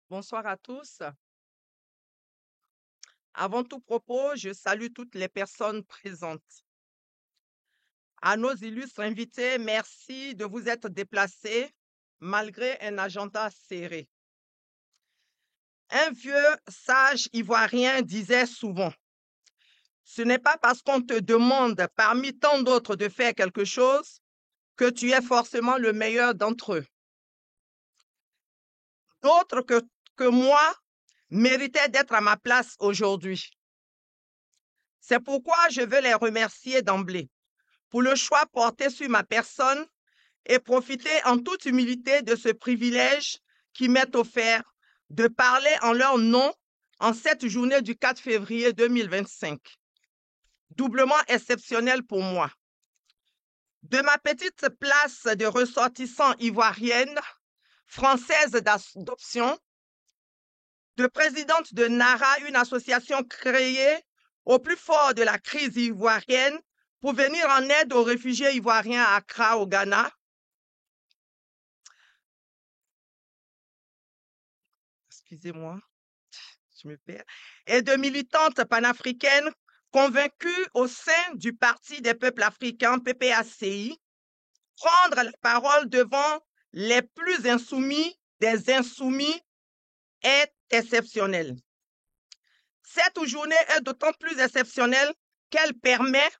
Bonsoir à tous. Avant tout propos, je salue toutes les personnes présentes. À nos illustres invités, merci de vous être déplacés malgré un agenda serré. Un vieux sage ivoirien disait souvent, ce n'est pas parce qu'on te demande parmi tant d'autres de faire quelque chose que tu es forcément le meilleur d'entre eux. D'autres que moi méritaient d'être à ma place aujourd'hui. C'est pourquoi je veux les remercier d'emblée pour le choix porté sur ma personne et profiter en toute humilité de ce privilège qui m'est offert de parler en leur nom en cette journée du 4 février 2025. Doublement exceptionnel pour moi. De ma petite place de ressortissant ivoirienne, française d'adoption, de présidente de NARA, une association créée au plus fort de la crise ivoirienne pour venir en aide aux réfugiés ivoiriens à Accra, au Ghana. Excusez-moi, je me perds. Et de militantes panafricaines convaincues au sein du Parti des peuples africains, PPACI, prendre la parole devant les plus insoumis des insoumis est exceptionnel. Cette journée est d'autant plus exceptionnelle qu'elle permet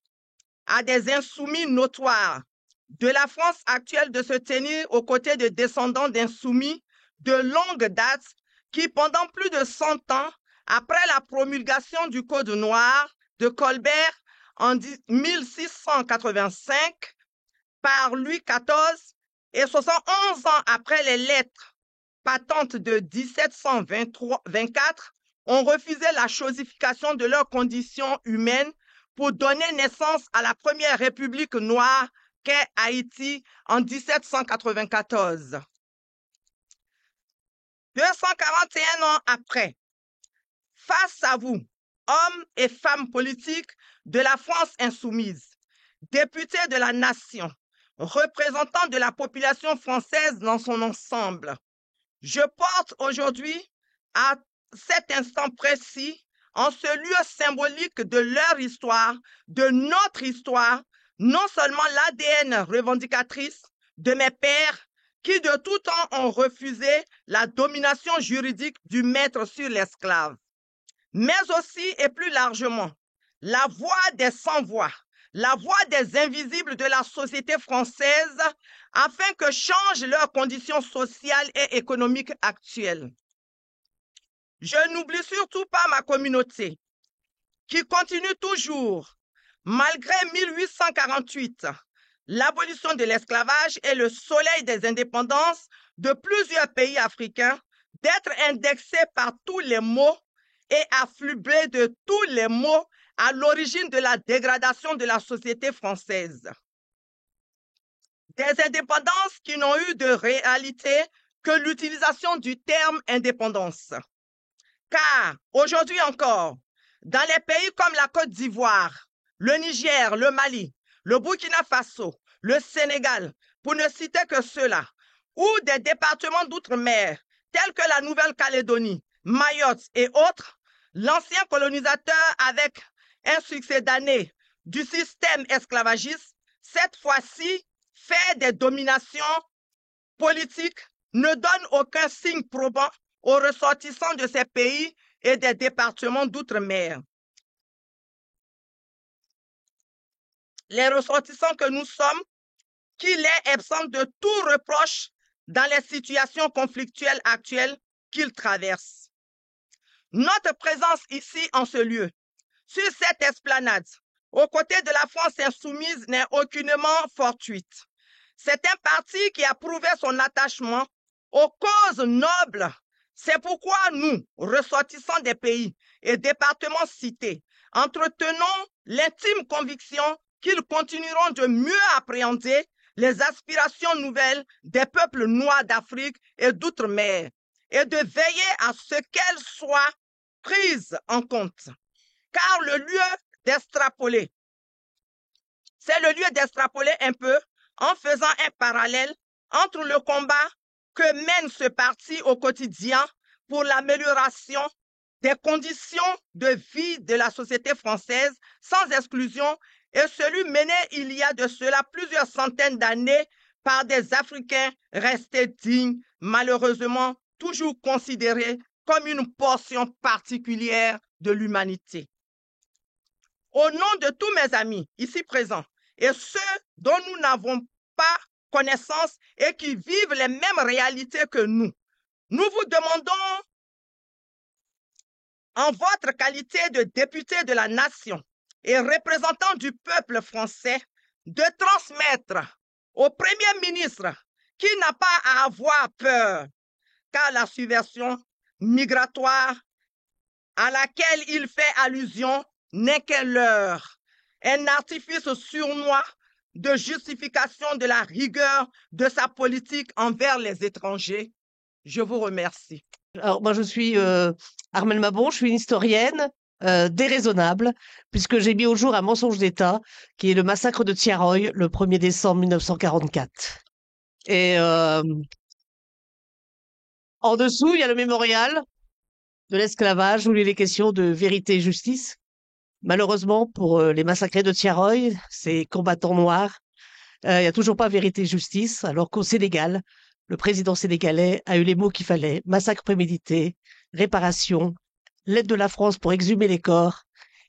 à des insoumis notoires de la France actuelle de se tenir aux côtés de descendants d'insoumis de longue date qui, pendant plus de 100 ans, après la promulgation du Code noir de Colbert en 1685 par Louis XIV et 71 ans après les lettres patentes de 1724, ont refusé la chosification de leurs conditions humaines pour donner naissance à la première république noire qu'est Haïti en 1794. 241 ans après, face à vous, hommes et femmes politiques de la France insoumise, députés de la nation, représentants de la population française dans son ensemble, je porte aujourd'hui, à cet instant précis, en ce lieu symbolique de leur histoire, de notre histoire, non seulement l'ADN revendicatrice de mes pères qui de tout temps ont refusé la domination juridique du maître sur l'esclave, mais aussi et plus largement la voix des sans-voix, la voix des invisibles de la société française afin que changent leurs conditions sociales et économiques actuelles. Je n'oublie surtout pas ma communauté qui continue toujours, malgré 1848, l'abolition de l'esclavage et le soleil des indépendances de plusieurs pays africains, d'être indexée par tous les maux et affublée de tous les maux à l'origine de la dégradation de la société française. Des indépendances qui n'ont eu de réalité que l'utilisation du terme indépendance. Car aujourd'hui encore, dans les pays comme la Côte d'Ivoire, le Niger, le Mali, le Burkina Faso, le Sénégal, pour ne citer que ceux-là, ou des départements d'outre-mer tels que la Nouvelle-Calédonie, Mayotte et autres, l'ancien colonisateur avec un succès d'année du système esclavagiste, cette fois-ci, fait des dominations politiques, ne donne aucun signe probant aux ressortissants de ces pays et des départements d'outre-mer. Les ressortissants que nous sommes, qu'il est absent de tout reproche dans les situations conflictuelles actuelles qu'ils traversent. Notre présence ici en ce lieu, sur cette esplanade, aux côtés de la France insoumise n'est aucunement fortuite. C'est un parti qui a prouvé son attachement aux causes nobles. C'est pourquoi nous, ressortissants des pays et départements cités, entretenons l'intime conviction qu'ils continueront de mieux appréhender les aspirations nouvelles des peuples noirs d'Afrique et d'outre-mer et de veiller à ce qu'elles soient prises en compte. Car le lieu d'extrapoler, c'est le lieu d'extrapoler un peu en faisant un parallèle entre le combat que mène ce parti au quotidien pour l'amélioration des conditions de vie de la société française sans exclusion et celui mené il y a de cela plusieurs centaines d'années par des Africains restés dignes, malheureusement toujours considérés comme une portion particulière de l'humanité. Au nom de tous mes amis ici présents et ceux dont nous n'avons pas connaissance et qui vivent les mêmes réalités que nous vous demandons, en votre qualité de député de la nation et représentant du peuple français, de transmettre au Premier ministre qui n'a pas à avoir peur, car la subversion migratoire à laquelle il fait allusion n'est que leurre, un artifice sournois de justification de la rigueur de sa politique envers les étrangers. Je vous remercie. Alors, moi, je suis Armelle Mabon, je suis une historienne déraisonnable, puisque j'ai mis au jour un mensonge d'État, qui est le massacre de Thiaroye, le 1er décembre 1944. Et en dessous, il y a le mémorial de l'esclavage, où il est question de vérité et justice. Malheureusement, pour les massacrés de Thiaroye, ces combattants noirs, il n'y a toujours pas vérité et justice, alors qu'au Sénégal, le président sénégalais a eu les mots qu'il fallait: massacre prémédité, réparation, l'aide de la France pour exhumer les corps,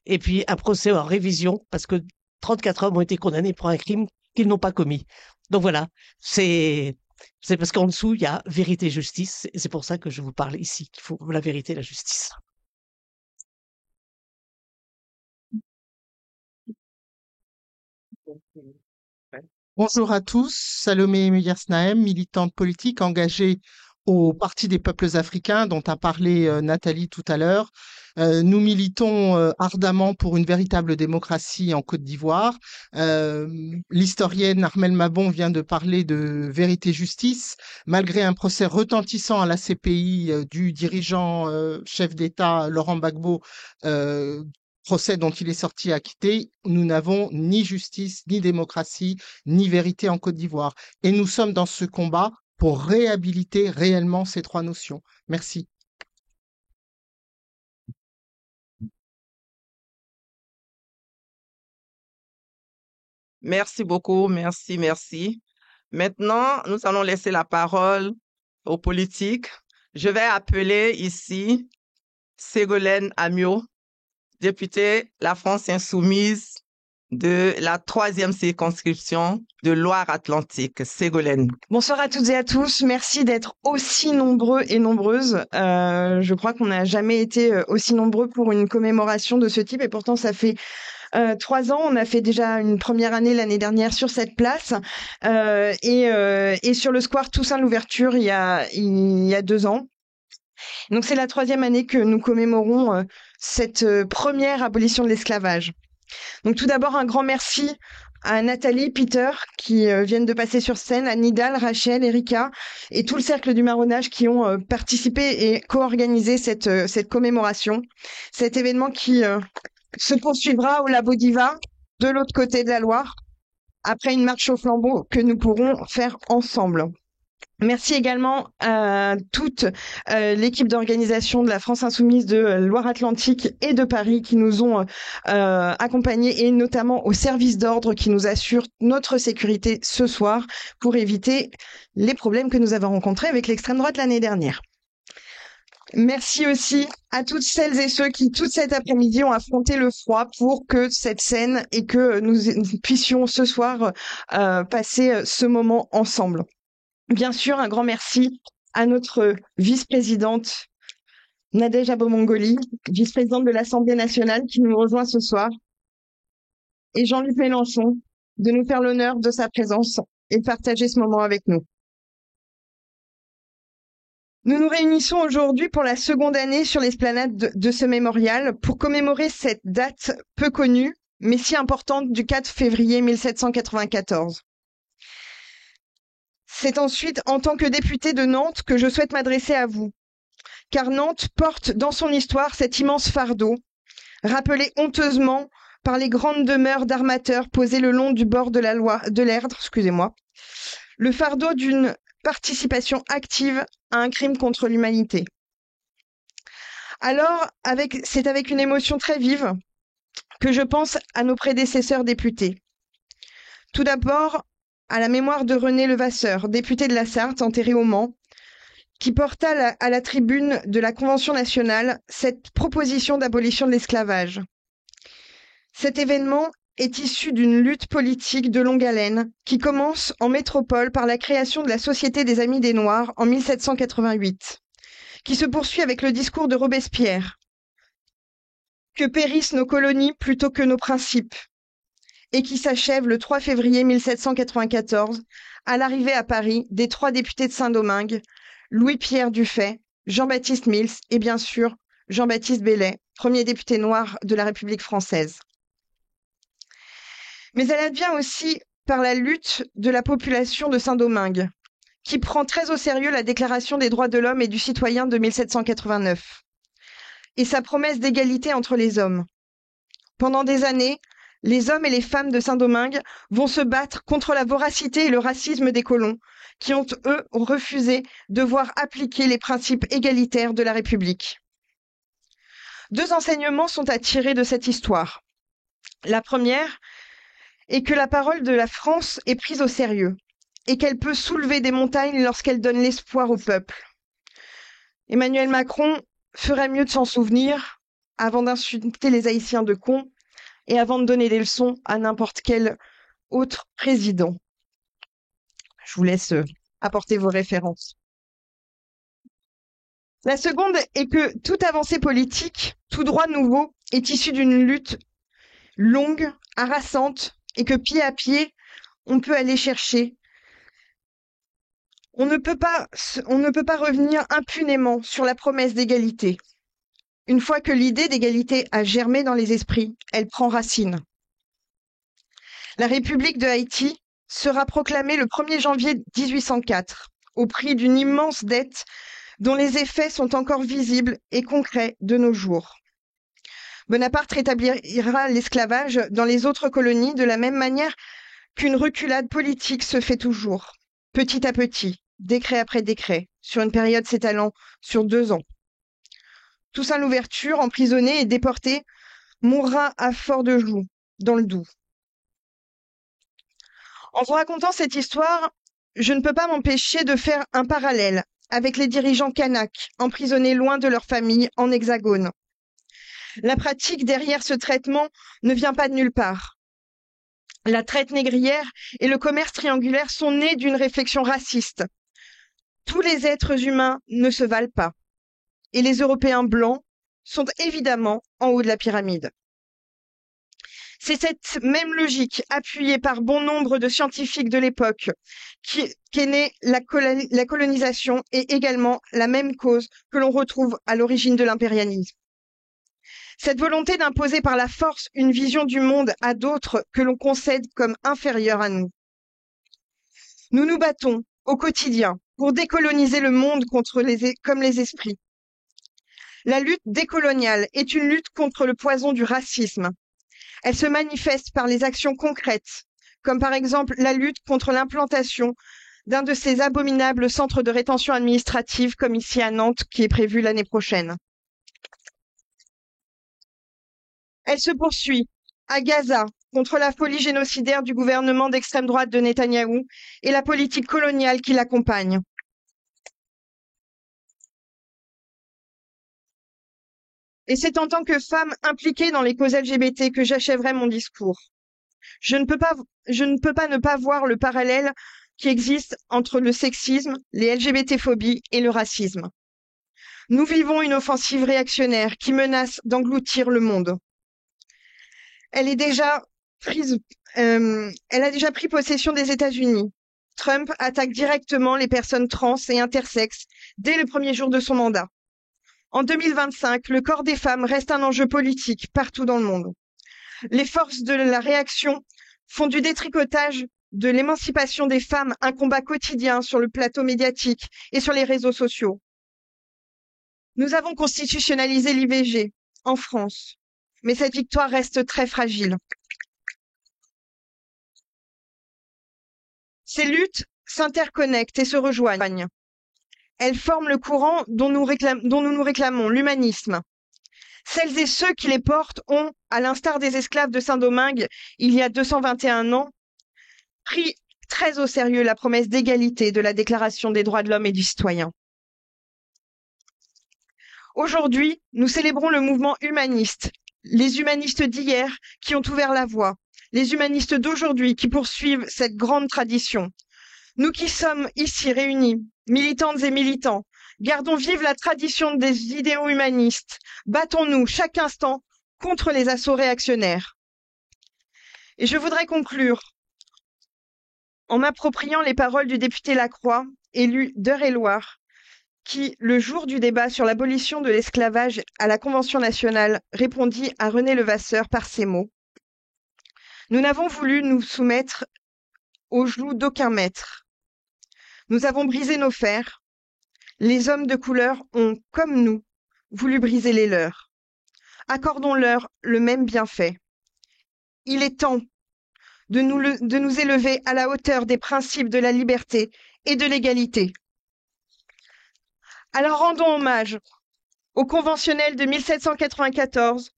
et puis un procès en révision, parce que 34 hommes ont été condamnés pour un crime qu'ils n'ont pas commis. Donc voilà, c'est parce qu'en dessous, il y a vérité et justice, et c'est pour ça que je vous parle ici, qu'il faut la vérité et la justice. Bonjour à tous, Salomé Meyers-Naëm, militante politique engagée au Parti des peuples africains dont a parlé Nathalie tout à l'heure. Nous militons ardemment pour une véritable démocratie en Côte d'Ivoire. L'historienne Armelle Mabon vient de parler de vérité-justice. Malgré un procès retentissant à la CPI du dirigeant chef d'État Laurent Gbagbo, procès dont il est sorti acquitté, nous n'avons ni justice, ni démocratie, ni vérité en Côte d'Ivoire. Et nous sommes dans ce combat pour réhabiliter réellement ces trois notions. Merci. Merci beaucoup, merci. Maintenant, nous allons laisser la parole aux politiques. Je vais appeler ici Ségolène Amiot, députée La France Insoumise de la 3e circonscription de Loire-Atlantique. Ségolène. Bonsoir à toutes et à tous. Merci d'être aussi nombreux et nombreuses. Je crois qu'on n'a jamais été aussi nombreux pour une commémoration de ce type et pourtant ça fait 3 ans. On a fait déjà une première année l'année dernière sur cette place et sur le square Toussaint l'Ouverture il y a 2 ans. Donc c'est la 3e année que nous commémorons cette première abolition de l'esclavage. Donc tout d'abord un grand merci à Nathalie, Peter qui viennent de passer sur scène, à Nidal, Rachel, Erika et tout le cercle du marronnage qui ont participé et co-organisé cette commémoration. Cet événement qui se poursuivra au Labo Diva de l'autre côté de la Loire après une marche au flambeau que nous pourrons faire ensemble. Merci également à toute l'équipe d'organisation de la France Insoumise de Loire-Atlantique et de Paris qui nous ont accompagnés et notamment au service d'ordre qui nous assure notre sécurité ce soir pour éviter les problèmes que nous avons rencontrés avec l'extrême droite l'année dernière. Merci aussi à toutes celles et ceux qui, toute cet après-midi, ont affronté le froid pour que cette scène et que nous puissions ce soir passer ce moment ensemble. Bien sûr, un grand merci à notre vice-présidente Nadège Abomongoli, vice-présidente de l'Assemblée nationale qui nous rejoint ce soir, et Jean-Luc Mélenchon de nous faire l'honneur de sa présence et de partager ce moment avec nous. Nous nous réunissons aujourd'hui pour la 2e année sur l'esplanade de ce mémorial pour commémorer cette date peu connue, mais si importante du 4 février 1794. C'est ensuite en tant que députée de Nantes que je souhaite m'adresser à vous, car Nantes porte dans son histoire cet immense fardeau, rappelé honteusement par les grandes demeures d'armateurs posées le long du bord de l'Erdre, le fardeau d'une participation active à un crime contre l'humanité. Alors, c'est avec une émotion très vive que je pense à nos prédécesseurs députés. Tout d'abord, à la mémoire de René Levasseur, député de la Sarthe, enterré au Mans, qui porta à la tribune de la Convention nationale cette proposition d'abolition de l'esclavage. Cet événement est issu d'une lutte politique de longue haleine qui commence en métropole par la création de la Société des Amis des Noirs en 1788, qui se poursuit avec le discours de Robespierre « Que périssent nos colonies plutôt que nos principes » et qui s'achève le 3 février 1794 à l'arrivée à Paris des 3 députés de Saint-Domingue, Louis-Pierre Dufay, Jean-Baptiste Mills et bien sûr Jean-Baptiste Bellay, premier député noir de la République française. Mais elle advient aussi par la lutte de la population de Saint-Domingue, qui prend très au sérieux la Déclaration des droits de l'homme et du citoyen de 1789 et sa promesse d'égalité entre les hommes. Pendant des années, les hommes et les femmes de Saint-Domingue vont se battre contre la voracité et le racisme des colons, qui ont, eux, refusé de voir appliquer les principes égalitaires de la République. 2 enseignements sont à tirer de cette histoire. La première est que la parole de la France est prise au sérieux et qu'elle peut soulever des montagnes lorsqu'elle donne l'espoir au peuple. Emmanuel Macron ferait mieux de s'en souvenir avant d'insulter les Haïtiens de cons et avant de donner des leçons à n'importe quel autre président. Je vous laisse apporter vos références. La seconde est que toute avancée politique, tout droit nouveau, est issu d'une lutte longue, harassante, et que pied à pied, on peut aller chercher. On ne peut pas revenir impunément sur la promesse d'égalité. Une fois que l'idée d'égalité a germé dans les esprits, elle prend racine. La République de Haïti sera proclamée le 1er janvier 1804, au prix d'une immense dette dont les effets sont encore visibles et concrets de nos jours. Bonaparte rétablira l'esclavage dans les autres colonies de la même manière qu'une reculade politique se fait toujours, petit à petit, décret après décret, sur une période s'étalant sur 2 ans. Toussaint Louverture, emprisonné et déporté, mourra à Fort-de-Joux, dans le Doubs. En vous racontant cette histoire, je ne peux pas m'empêcher de faire un parallèle avec les dirigeants kanaks, emprisonnés loin de leur famille en Hexagone. La pratique derrière ce traitement ne vient pas de nulle part. La traite négrière et le commerce triangulaire sont nés d'une réflexion raciste. Tous les êtres humains ne se valent pas. Et les Européens blancs sont évidemment en haut de la pyramide. C'est cette même logique, appuyée par bon nombre de scientifiques de l'époque, qu'est née la colonisation et également la même cause que l'on retrouve à l'origine de l'impérialisme. Cette volonté d'imposer par la force une vision du monde à d'autres que l'on concède comme inférieurs à nous. Nous nous battons au quotidien pour décoloniser le monde comme les esprits. La lutte décoloniale est une lutte contre le poison du racisme. Elle se manifeste par les actions concrètes, comme par exemple la lutte contre l'implantation d'un de ces abominables centres de rétention administrative comme ici à Nantes qui est prévu l'année prochaine. Elle se poursuit à Gaza contre la folie génocidaire du gouvernement d'extrême droite de Netanyahou et la politique coloniale qui l'accompagne. Et c'est en tant que femme impliquée dans les causes LGBT que j'achèverai mon discours. Je ne peux pas ne pas voir le parallèle qui existe entre le sexisme, les LGBT-phobies et le racisme. Nous vivons une offensive réactionnaire qui menace d'engloutir le monde. Elle a déjà pris possession des États-Unis. Trump attaque directement les personnes trans et intersexes dès le premier jour de son mandat. En 2025, le corps des femmes reste un enjeu politique partout dans le monde. Les forces de la réaction font du détricotage de l'émancipation des femmes un combat quotidien sur le plateau médiatique et sur les réseaux sociaux. Nous avons constitutionnalisé l'IVG en France, mais cette victoire reste très fragile. Ces luttes s'interconnectent et se rejoignent. elles forment le courant dont nous nous réclamons, l'humanisme. Celles et ceux qui les portent ont, à l'instar des esclaves de Saint-Domingue il y a 221 ans, pris très au sérieux la promesse d'égalité de la Déclaration des droits de l'homme et du citoyen. Aujourd'hui, nous célébrons le mouvement humaniste, les humanistes d'hier qui ont ouvert la voie, les humanistes d'aujourd'hui qui poursuivent cette grande tradition. Nous qui sommes ici réunis, militantes et militants, gardons vive la tradition des idéaux humanistes. Battons-nous chaque instant contre les assauts réactionnaires. Et je voudrais conclure en m'appropriant les paroles du député Lacroix, élu d'Eure-et-Loir, qui, le jour du débat sur l'abolition de l'esclavage à la Convention nationale, répondit à René Levasseur par ces mots. « Nous n'avons voulu nous soumettre aux joues d'aucun maître. Nous avons brisé nos fers. Les hommes de couleur ont, comme nous, voulu briser les leurs. Accordons-leur le même bienfait. Il est temps de nous élever à la hauteur des principes de la liberté et de l'égalité. Alors rendons hommage aux conventionnels de 1794,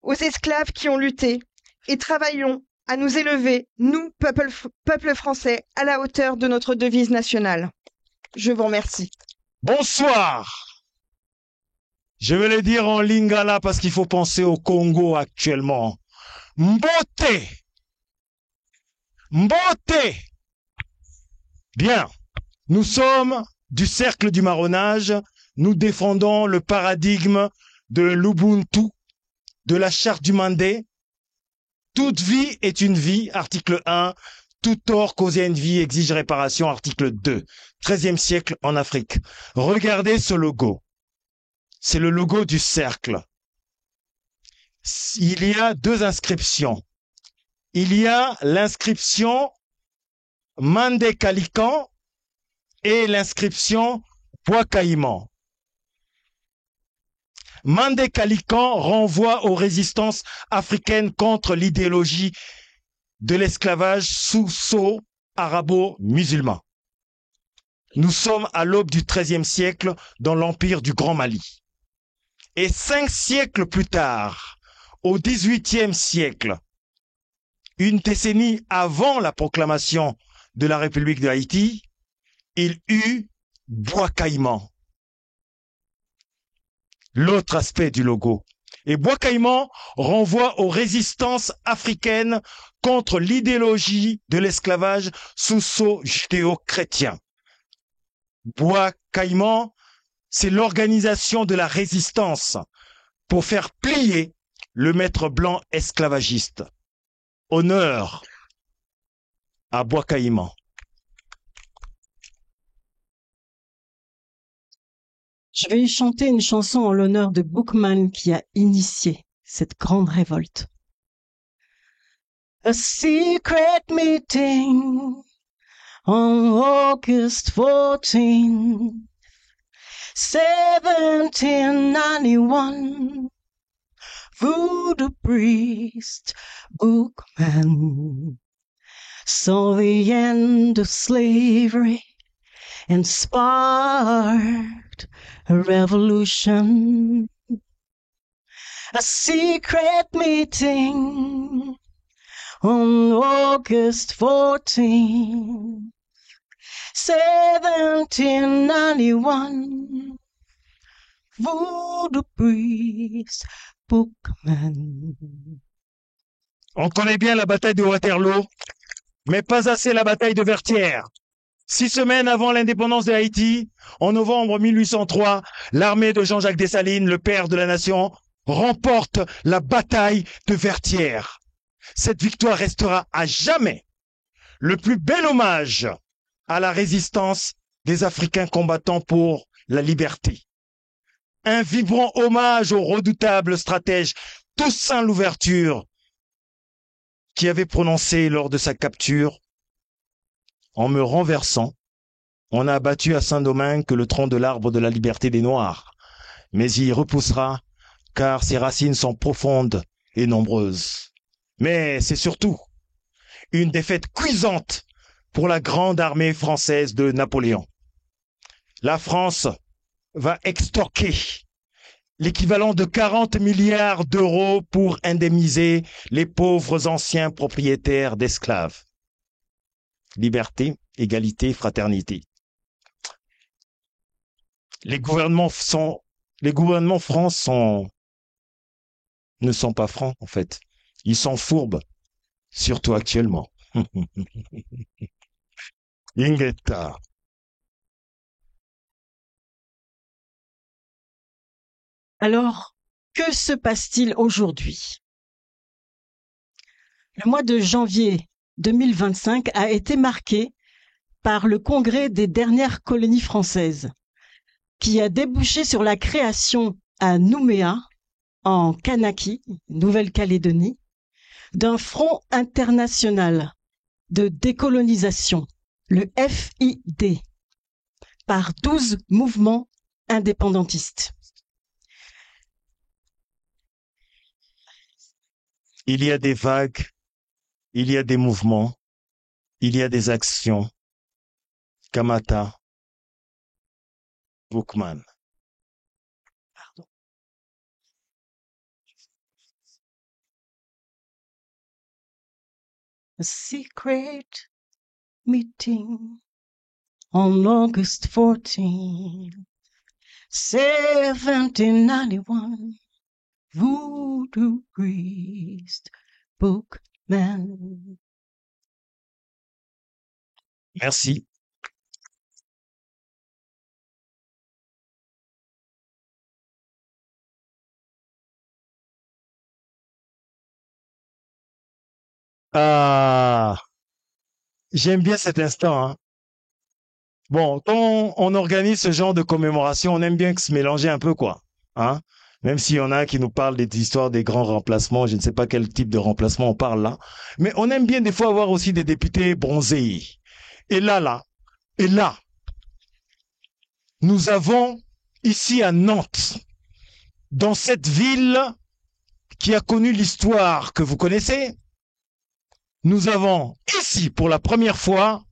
aux esclaves qui ont lutté, et travaillons à nous élever, nous, peuple français, à la hauteur de notre devise nationale. Je vous remercie. Bonsoir. Je vais le dire en lingala parce qu'il faut penser au Congo actuellement. Mbote. Mbote. Bien. Nous sommes du cercle du marronnage. Nous défendons le paradigme de l'Ubuntu, de la charte du Mandé. Toute vie est une vie, article 1. Tout tort causé à une vie exige réparation, article 2. 13e siècle en Afrique. Regardez ce logo. C'est le logo du cercle. Il y a deux inscriptions. Il y a l'inscription Mandé Kalikan et l'inscription Bois Caïman. Mandé Kalikan renvoie aux résistances africaines contre l'idéologie de l'esclavage sous sceau arabo-musulman. Nous sommes à l'aube du XIIIe siècle dans l'empire du Grand Mali. Et 5 siècles plus tard, au XVIIIe siècle, une décennie avant la proclamation de la République de Haïti, il eut Bois Caïman. L'autre aspect du logo. Et Bois Caïman renvoie aux résistances africaines contre l'idéologie de l'esclavage sous sceau judéo-chrétien. Bois Caïman, c'est l'organisation de la résistance pour faire plier le maître blanc esclavagiste. Honneur à Bois Caïman. Je vais chanter une chanson en l'honneur de Boukman qui a initié cette grande révolte. A secret meeting on August 14, 1791. Voodoo priest Boukman saw the end of slavery and sparked a revolution. A secret meeting on August 14, 1791. Voodoo priest Boukman. On connaît bien la bataille de Waterloo, mais pas assez la bataille de Vertières. 6 semaines avant l'indépendance de Haïti, en novembre 1803, l'armée de Jean-Jacques Dessalines, le père de la nation, remporte la bataille de Vertières. Cette victoire restera à jamais le plus bel hommage à la résistance des Africains combattants pour la liberté. Un vibrant hommage au redoutable stratège Toussaint Louverture qui avait prononcé lors de sa capture: en me renversant, on a abattu à Saint-Domingue que le tronc de l'arbre de la liberté des Noirs, mais il repoussera car ses racines sont profondes et nombreuses. Mais c'est surtout une défaite cuisante pour la grande armée française de Napoléon. la France va extorquer l'équivalent de 40 milliards d'euros pour indemniser les pauvres anciens propriétaires d'esclaves. Liberté, égalité, fraternité. Les gouvernements France ne sont pas francs, en fait. Ils sont fourbes, surtout actuellement. Ingeta. Alors, que se passe-t-il aujourd'hui? Le mois de janvier 2025 a été marqué par le congrès des dernières colonies françaises, qui a débouché sur la création à Nouméa, en Kanaki, Nouvelle-Calédonie, d'un front international de décolonisation, le FID, par 12 mouvements indépendantistes. Il y a des vagues, il y a des mouvements, il y a des actions. Kamata, Bookman. Pardon. A secret meeting on August 14, 1791. Voodoo priest, bookman. Merci. Ah, j'aime bien cet instant, hein. Bon, quand on organise ce genre de commémoration, on aime bien se mélanger un peu, quoi. Hein? Même s'il y en a qui nous parlent des histoires des grands remplacements, je ne sais pas quel type de remplacement on parle là. Mais on aime bien des fois avoir aussi des députés bronzés. Et là, nous avons ici à Nantes, dans cette ville qui a connu l'histoire que vous connaissez, nous avons ici pour la première fois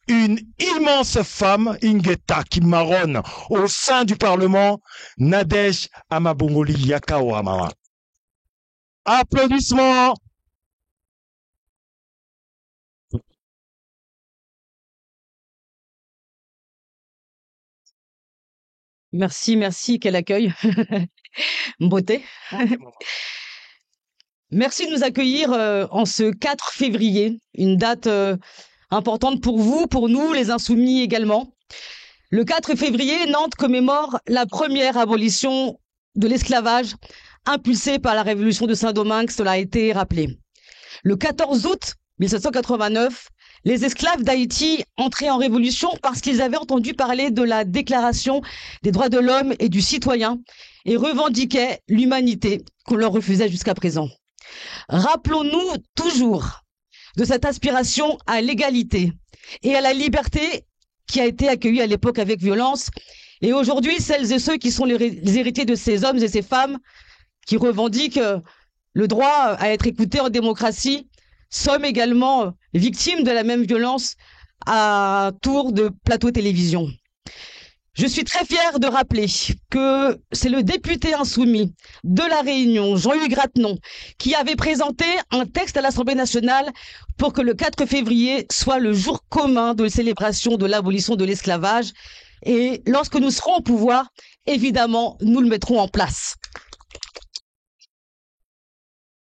une immense femme, Ingeta, qui marronne au sein du Parlement, Nadège Amabongoli Yakawa. Applaudissements. Merci, quel accueil. Beauté. Merci de nous accueillir en ce 4 février, une date importante pour vous, pour nous, les Insoumis également. Le 4 février, Nantes commémore la première abolition de l'esclavage impulsée par la révolution de Saint-Domingue, cela a été rappelé. Le 14 août 1789, les esclaves d'Haïti entraient en révolution parce qu'ils avaient entendu parler de la Déclaration des droits de l'homme et du citoyen et revendiquaient l'humanité qu'on leur refusait jusqu'à présent. Rappelons-nous toujours de cette aspiration à l'égalité et à la liberté qui a été accueillie à l'époque avec violence. Et aujourd'hui, celles et ceux qui sont les héritiers de ces hommes et ces femmes qui revendiquent le droit à être écoutés en démocratie sommes également victimes de la même violence à tour de plateau télévision. Je suis très fière de rappeler que c'est le député insoumis de La Réunion, Jean-Hugues Ratenon, qui avait présenté un texte à l'Assemblée nationale pour que le 4 février soit le jour commun de célébration de l'abolition de l'esclavage. Et lorsque nous serons au pouvoir, évidemment, nous le mettrons en place.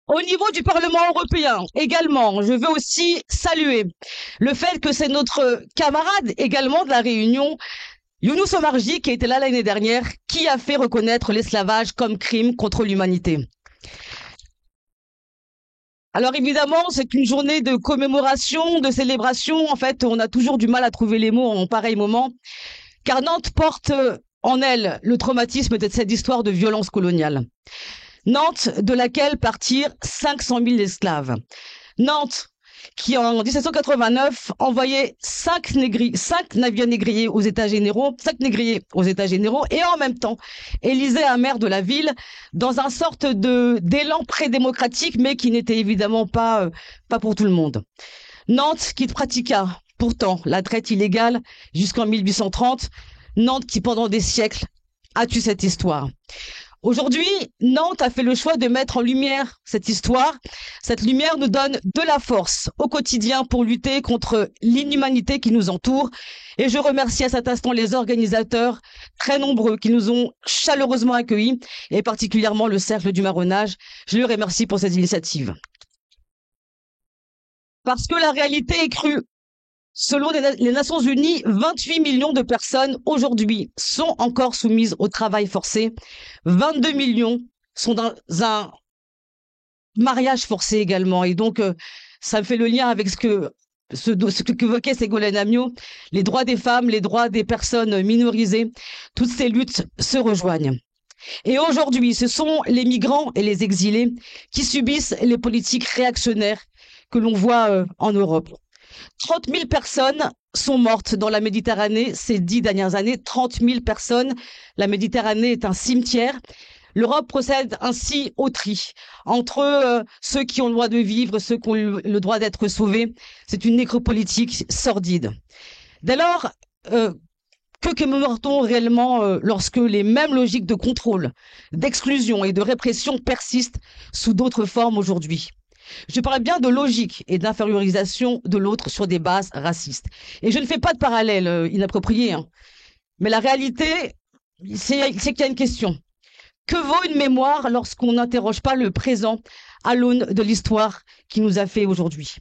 Au niveau du Parlement européen, également, je veux aussi saluer le fait que c'est notre camarade également de La Réunion, Younous Omarjee, qui était là l'année dernière, qui a fait reconnaître l'esclavage comme crime contre l'humanité. Alors évidemment, c'est une journée de commémoration, de célébration. En fait, on a toujours du mal à trouver les mots en pareil moment, car Nantes porte en elle le traumatisme de cette histoire de violence coloniale. Nantes, de laquelle partirent 500 000 esclaves. Nantes, qui en 1789 envoyait 5 navires négriers aux États généraux, 5 négriers aux États généraux, et en même temps élisait un maire de la ville dans un sorte d'élan pré-démocratique, mais qui n'était évidemment pas pour tout le monde. Nantes, qui pratiqua pourtant la traite illégale jusqu'en 1830, Nantes qui, pendant des siècles, a tué cette histoire. Aujourd'hui, Nantes a fait le choix de mettre en lumière cette histoire. Cette lumière nous donne de la force au quotidien pour lutter contre l'inhumanité qui nous entoure. Et je remercie à cet instant les organisateurs très nombreux qui nous ont chaleureusement accueillis, et particulièrement le Cercle du Marronnage. Je les remercie pour cette initiative. Parce que la réalité est crue. Selon les Nations Unies, 28 millions de personnes aujourd'hui sont encore soumises au travail forcé. 22 millions sont dans un mariage forcé également. Et donc, ça me fait le lien avec ce qu'évoquait Ségolène Amiot, les droits des femmes, les droits des personnes minorisées. Toutes ces luttes se rejoignent. Et aujourd'hui, ce sont les migrants et les exilés qui subissent les politiques réactionnaires que l'on voit en Europe. 30 000 personnes sont mortes dans la Méditerranée ces 10 dernières années. 30 000 personnes. La Méditerranée est un cimetière. L'Europe procède ainsi au tri entre ceux qui ont le droit de vivre, ceux qui ont le droit d'être sauvés. C'est une nécropolitique sordide. Dès lors, que commémore-t-on réellement lorsque les mêmes logiques de contrôle, d'exclusion et de répression persistent sous d'autres formes aujourd'hui? Je parle bien de logique et d'infériorisation de l'autre sur des bases racistes. Et je ne fais pas de parallèle inapproprié, hein. Mais la réalité, c'est qu'il y a une question. Que vaut une mémoire lorsqu'on n'interroge pas le présent à l'aune de l'histoire qui nous a fait aujourd'hui?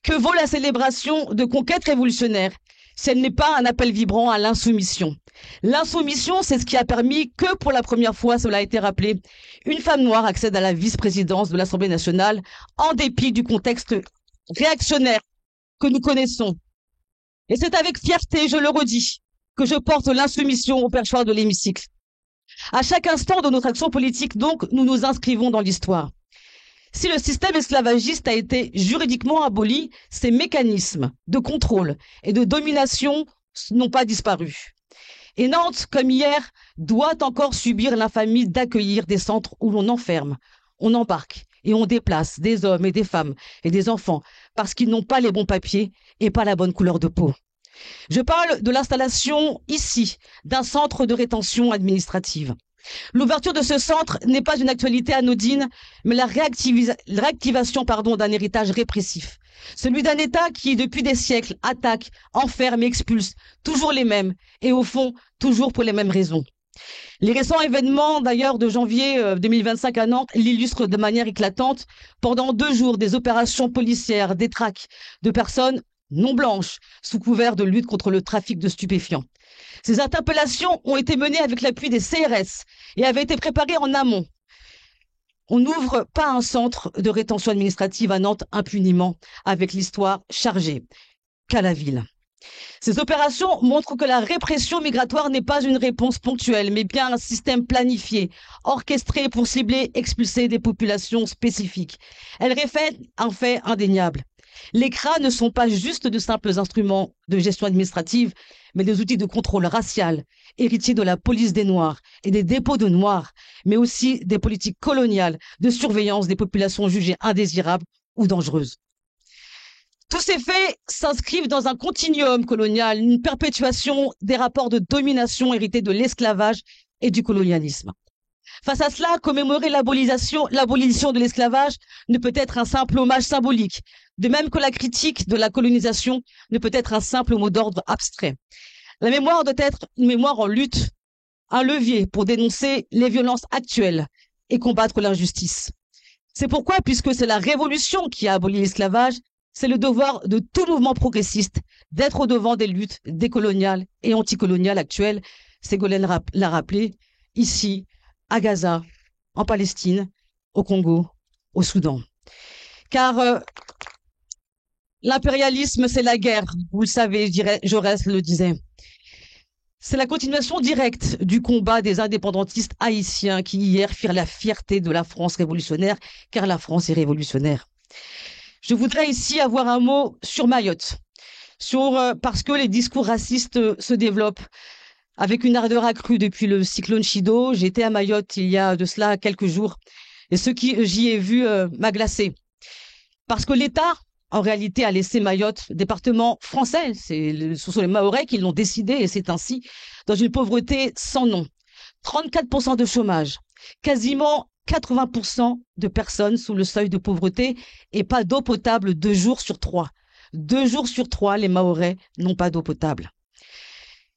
Que vaut la célébration de conquêtes révolutionnaires si elle n'est pas un appel vibrant à l'insoumission? L'insoumission, c'est ce qui a permis que, pour la première fois, cela a été rappelé, une femme noire accède à la vice-présidence de l'Assemblée nationale en dépit du contexte réactionnaire que nous connaissons. Et c'est avec fierté, je le redis, que je porte l'insoumission au perchoir de l'hémicycle. À chaque instant de notre action politique, donc, nous nous inscrivons dans l'histoire. Si le système esclavagiste a été juridiquement aboli, ces mécanismes de contrôle et de domination n'ont pas disparu. Et Nantes, comme hier, doit encore subir l'infamie d'accueillir des centres où l'on enferme, on embarque et on déplace des hommes et des femmes et des enfants parce qu'ils n'ont pas les bons papiers et pas la bonne couleur de peau. Je parle de l'installation ici d'un centre de rétention administrative. L'ouverture de ce centre n'est pas une actualité anodine, mais la réactivation d'un héritage répressif. Celui d'un État qui, depuis des siècles, attaque, enferme et expulse, toujours les mêmes, et au fond, toujours pour les mêmes raisons. Les récents événements, d'ailleurs, de janvier 2025 à Nantes l'illustrent de manière éclatante. Pendant 2 jours, des opérations policières, des traques de personnes non blanches, sous couvert de lutte contre le trafic de stupéfiants. Ces interpellations ont été menées avec l'appui des CRS et avaient été préparées en amont. On n'ouvre pas un centre de rétention administrative à Nantes impunément, avec l'histoire chargée qu'à la ville. Ces opérations montrent que la répression migratoire n'est pas une réponse ponctuelle, mais bien un système planifié, orchestré pour cibler, expulser des populations spécifiques. Elle reflète un fait indéniable. Les CRA ne sont pas juste de simples instruments de gestion administrative, mais des outils de contrôle racial, héritiers de la police des Noirs et des dépôts de Noirs, mais aussi des politiques coloniales de surveillance des populations jugées indésirables ou dangereuses. Tous ces faits s'inscrivent dans un continuum colonial, une perpétuation des rapports de domination hérités de l'esclavage et du colonialisme. Face à cela, commémorer l'abolition de l'esclavage ne peut être un simple hommage symbolique, de même que la critique de la colonisation ne peut être un simple mot d'ordre abstrait. La mémoire doit être une mémoire en lutte, un levier pour dénoncer les violences actuelles et combattre l'injustice. C'est pourquoi, puisque c'est la révolution qui a aboli l'esclavage, c'est le devoir de tout mouvement progressiste d'être au devant des luttes décoloniales et anticoloniales actuelles. Ségolène l'a rappelé, ici, à Gaza, en Palestine, au Congo, au Soudan. Car l'impérialisme, c'est la guerre, vous le savez, Jaurès le disait. C'est la continuation directe du combat des indépendantistes haïtiens qui, hier, firent la fierté de la France révolutionnaire, car la France est révolutionnaire. Je voudrais ici avoir un mot sur Mayotte, parce que les discours racistes se développent avec une ardeur accrue depuis le cyclone Chido. J'étais à Mayotte il y a de cela quelques jours, et ce que j'y ai vu m'a glacé. Parce que l'État en réalité, a laissé Mayotte, département français, ce sont les Mahorais qui l'ont décidé et c'est ainsi, dans une pauvreté sans nom. 34% de chômage, quasiment 80% de personnes sous le seuil de pauvreté et pas d'eau potable 2 jours sur 3. 2 jours sur 3, les Mahorais n'ont pas d'eau potable.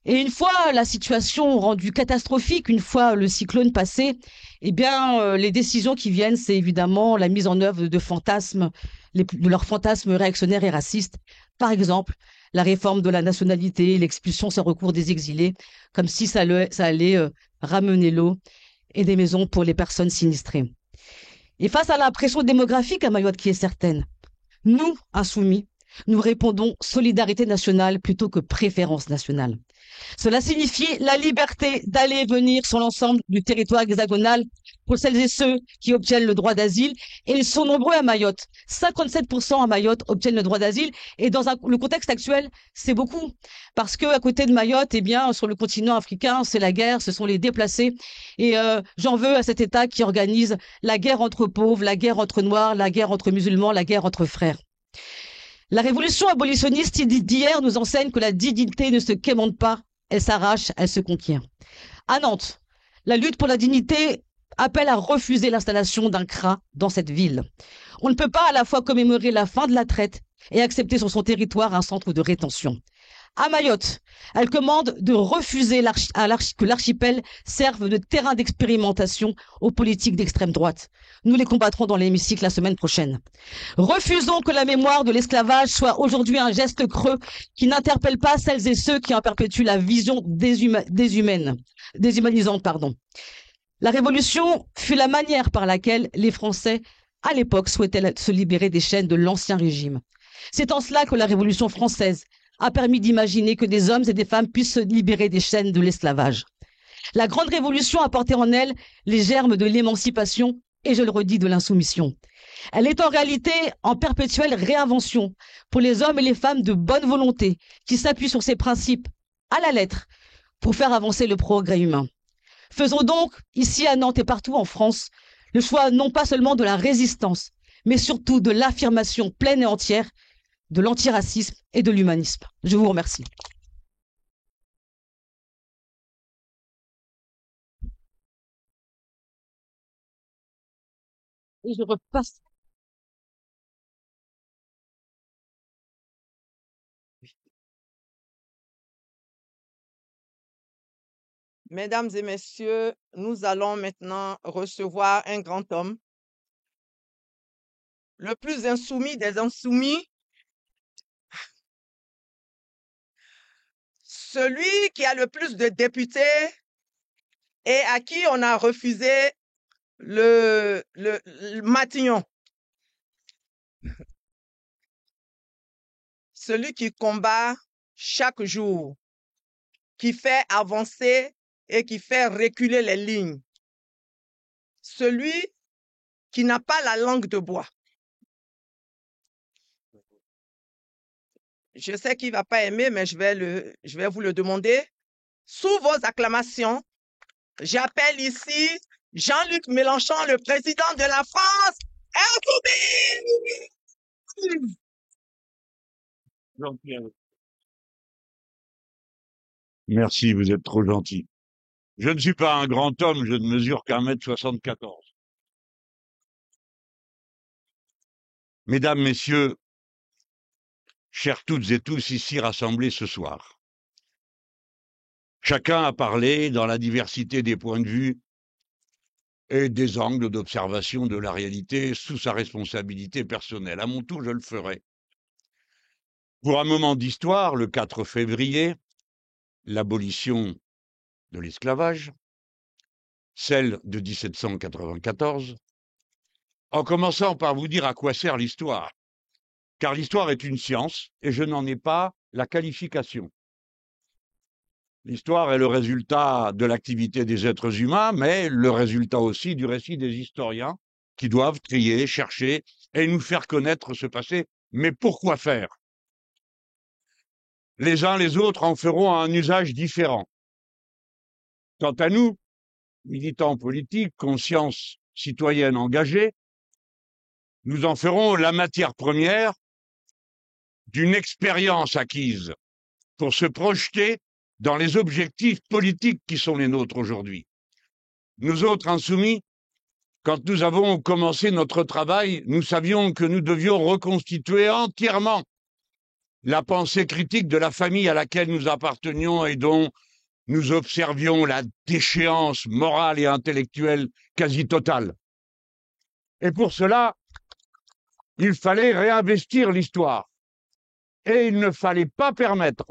Et une fois la situation rendue catastrophique, une fois le cyclone passé, eh bien, les décisions qui viennent, c'est évidemment la mise en œuvre de fantasmes, de leurs fantasmes réactionnaires et racistes. Par exemple, la réforme de la nationalité, l'expulsion sans recours des exilés, comme si ça allait ramener l'eau et des maisons pour les personnes sinistrées. Et face à la pression démographique à Mayotte qui est certaine, nous, insoumis, nous répondons solidarité nationale plutôt que préférence nationale. Cela signifie la liberté d'aller et venir sur l'ensemble du territoire hexagonal pour celles et ceux qui obtiennent le droit d'asile. Et ils sont nombreux à Mayotte. 57% à Mayotte obtiennent le droit d'asile. Et dans le contexte actuel, c'est beaucoup. Parce que à côté de Mayotte, eh bien, sur le continent africain, c'est la guerre, ce sont les déplacés. Et j'en veux à cet État qui organise la guerre entre pauvres, la guerre entre noirs, la guerre entre musulmans, la guerre entre frères. La révolution abolitionniste d'hier nous enseigne que la dignité ne se quémande pas, elle s'arrache, elle se conquiert. À Nantes, la lutte pour la dignité appelle à refuser l'installation d'un CRA dans cette ville. On ne peut pas à la fois commémorer la fin de la traite et accepter sur son territoire un centre de rétention. À Mayotte, elle commande de refuser que l'archipel serve de terrain d'expérimentation aux politiques d'extrême droite. Nous les combattrons dans l'hémicycle la semaine prochaine. Refusons que la mémoire de l'esclavage soit aujourd'hui un geste creux qui n'interpelle pas celles et ceux qui en perpétuent la vision déshumanisante. La révolution fut la manière par laquelle les Français, à l'époque, souhaitaient se libérer des chaînes de l'ancien régime. C'est en cela que la Révolution française a permis d'imaginer que des hommes et des femmes puissent se libérer des chaînes de l'esclavage. La Grande Révolution a porté en elle les germes de l'émancipation et, je le redis, de l'insoumission. Elle est en réalité en perpétuelle réinvention pour les hommes et les femmes de bonne volonté qui s'appuient sur ces principes à la lettre pour faire avancer le progrès humain. Faisons donc, ici à Nantes et partout en France, le choix non pas seulement de la résistance, mais surtout de l'affirmation pleine et entière de l'antiracisme et de l'humanisme. Je vous remercie. Et je repasse. Mesdames et messieurs, nous allons maintenant recevoir un grand homme, le plus insoumis des insoumis, celui qui a le plus de députés et à qui on a refusé le Matignon. Celui qui combat chaque jour, qui fait avancer et qui fait reculer les lignes. Celui qui n'a pas la langue de bois. Je sais qu'il ne va pas aimer, mais je vais vous le demander. Sous vos acclamations, j'appelle ici Jean-Luc Mélenchon, le président de la France insoumise. Merci, vous êtes trop gentil. Je ne suis pas un grand homme, je ne mesure qu'1,74 m. Mesdames, Messieurs, chers toutes et tous ici rassemblés ce soir, chacun a parlé dans la diversité des points de vue et des angles d'observation de la réalité sous sa responsabilité personnelle. À mon tour, je le ferai. Pour un moment d'histoire, le 4 février, l'abolition de l'esclavage, celle de 1794, en commençant par vous dire à quoi sert l'histoire, car l'histoire est une science et je n'en ai pas la qualification. L'histoire est le résultat de l'activité des êtres humains, mais le résultat aussi du récit des historiens qui doivent trier, chercher et nous faire connaître ce passé. Mais pourquoi faire? Les uns les autres en feront un usage différent. Quant à nous, militants politiques, conscience citoyenne engagée, nous en ferons la matière première d'une expérience acquise pour se projeter dans les objectifs politiques qui sont les nôtres aujourd'hui. Nous autres insoumis, quand nous avons commencé notre travail, nous savions que nous devions reconstituer entièrement la pensée critique de la famille à laquelle nous appartenions et dont nous observions la déchéance morale et intellectuelle quasi totale. Et pour cela, il fallait réinvestir l'histoire. Et il ne fallait pas permettre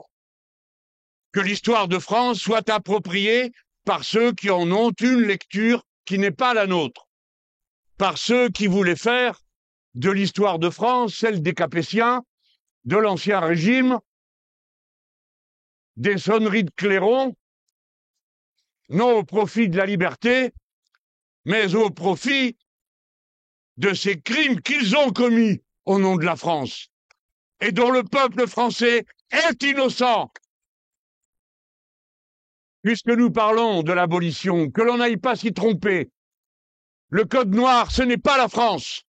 que l'histoire de France soit appropriée par ceux qui en ont une lecture qui n'est pas la nôtre, par ceux qui voulaient faire de l'histoire de France celle des Capétiens, de l'Ancien Régime, des sonneries de clairon, non au profit de la liberté, mais au profit de ces crimes qu'ils ont commis au nom de la France et dont le peuple français est innocent. Puisque nous parlons de l'abolition, que l'on n'aille pas s'y tromper. Le Code noir, ce n'est pas la France.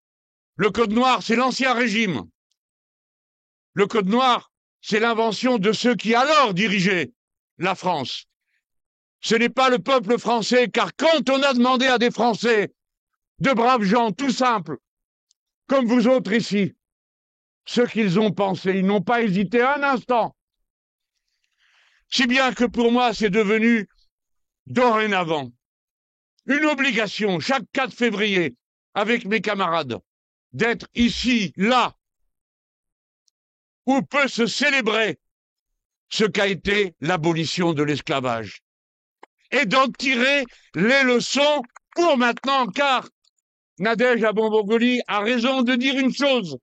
Le Code noir, c'est l'Ancien Régime. Le Code noir, c'est l'invention de ceux qui alors dirigeaient la France. Ce n'est pas le peuple français, car quand on a demandé à des Français, de braves gens tout simples, comme vous autres ici, ce qu'ils ont pensé, ils n'ont pas hésité un instant. Si bien que pour moi, c'est devenu dorénavant une obligation, chaque 4 février, avec mes camarades, d'être ici, là, où peut se célébrer ce qu'a été l'abolition de l'esclavage, et d'en tirer les leçons pour maintenant, car Nadège Abon-Bourgoli a raison de dire une chose.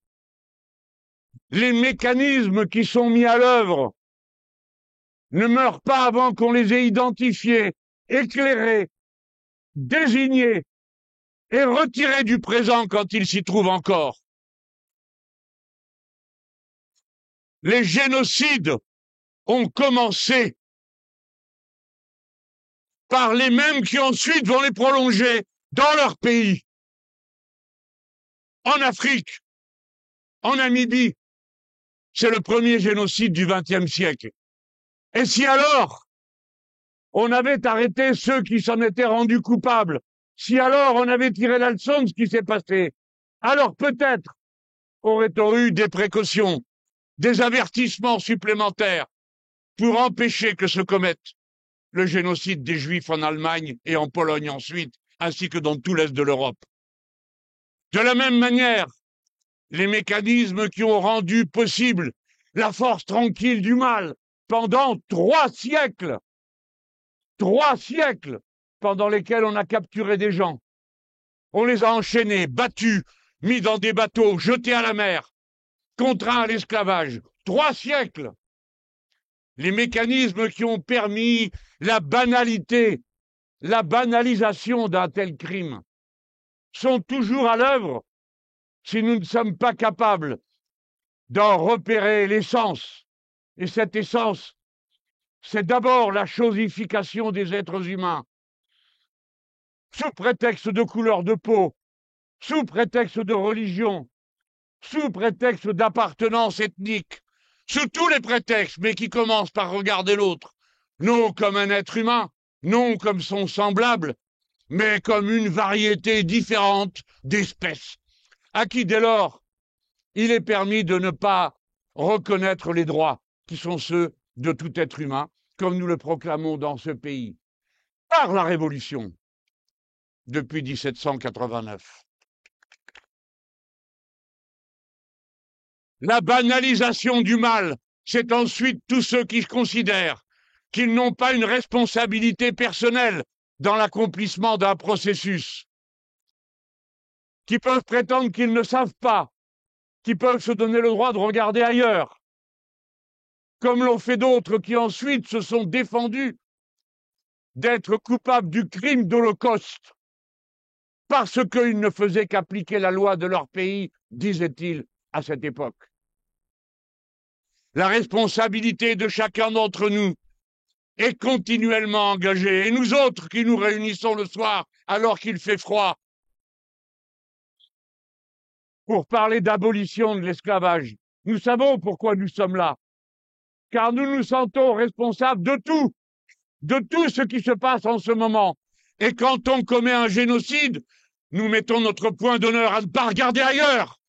Les mécanismes qui sont mis à l'œuvre ne meurent pas avant qu'on les ait identifiés, éclairés, désignés et retirés du présent quand ils s'y trouvent encore. Les génocides ont commencé par les mêmes qui ensuite vont les prolonger dans leur pays. En Afrique, en Namibie, c'est le premier génocide du XXe siècle. Et si alors on avait arrêté ceux qui s'en étaient rendus coupables, si alors on avait tiré la leçon de ce qui s'est passé, alors peut-être aurait-on eu des précautions, des avertissements supplémentaires pour empêcher que se commette le génocide des Juifs en Allemagne et en Pologne ensuite, ainsi que dans tout l'Est de l'Europe. De la même manière, les mécanismes qui ont rendu possible la force tranquille du mal pendant 3 siècles, 3 siècles pendant lesquels on a capturé des gens, on les a enchaînés, battus, mis dans des bateaux, jetés à la mer, contraints à l'esclavage, 3 siècles. Les mécanismes qui ont permis la banalité, la banalisation d'un tel crime sont toujours à l'œuvre si nous ne sommes pas capables d'en repérer l'essence. Et cette essence, c'est d'abord la chosification des êtres humains, sous prétexte de couleur de peau, sous prétexte de religion, sous prétexte d'appartenance ethnique, sous tous les prétextes, mais qui commencent par regarder l'autre, non comme un être humain, non comme son semblable, mais comme une variété différente d'espèces, à qui dès lors il est permis de ne pas reconnaître les droits qui sont ceux de tout être humain, comme nous le proclamons dans ce pays, par la Révolution, depuis 1789. La banalisation du mal, c'est ensuite tous ceux qui considèrent qu'ils n'ont pas une responsabilité personnelle dans l'accomplissement d'un processus, qui peuvent prétendre qu'ils ne savent pas, qui peuvent se donner le droit de regarder ailleurs, comme l'ont fait d'autres qui ensuite se sont défendus d'être coupables du crime d'Holocauste, parce qu'ils ne faisaient qu'appliquer la loi de leur pays, disait-il à cette époque. La responsabilité de chacun d'entre nous est continuellement engagée, et nous autres qui nous réunissons le soir alors qu'il fait froid pour parler d'abolition de l'esclavage, Nous savons pourquoi nous sommes là. Car nous nous sentons responsables de tout ce qui se passe en ce moment. Et quand on commet un génocide, nous mettons notre point d'honneur à ne pas regarder ailleurs,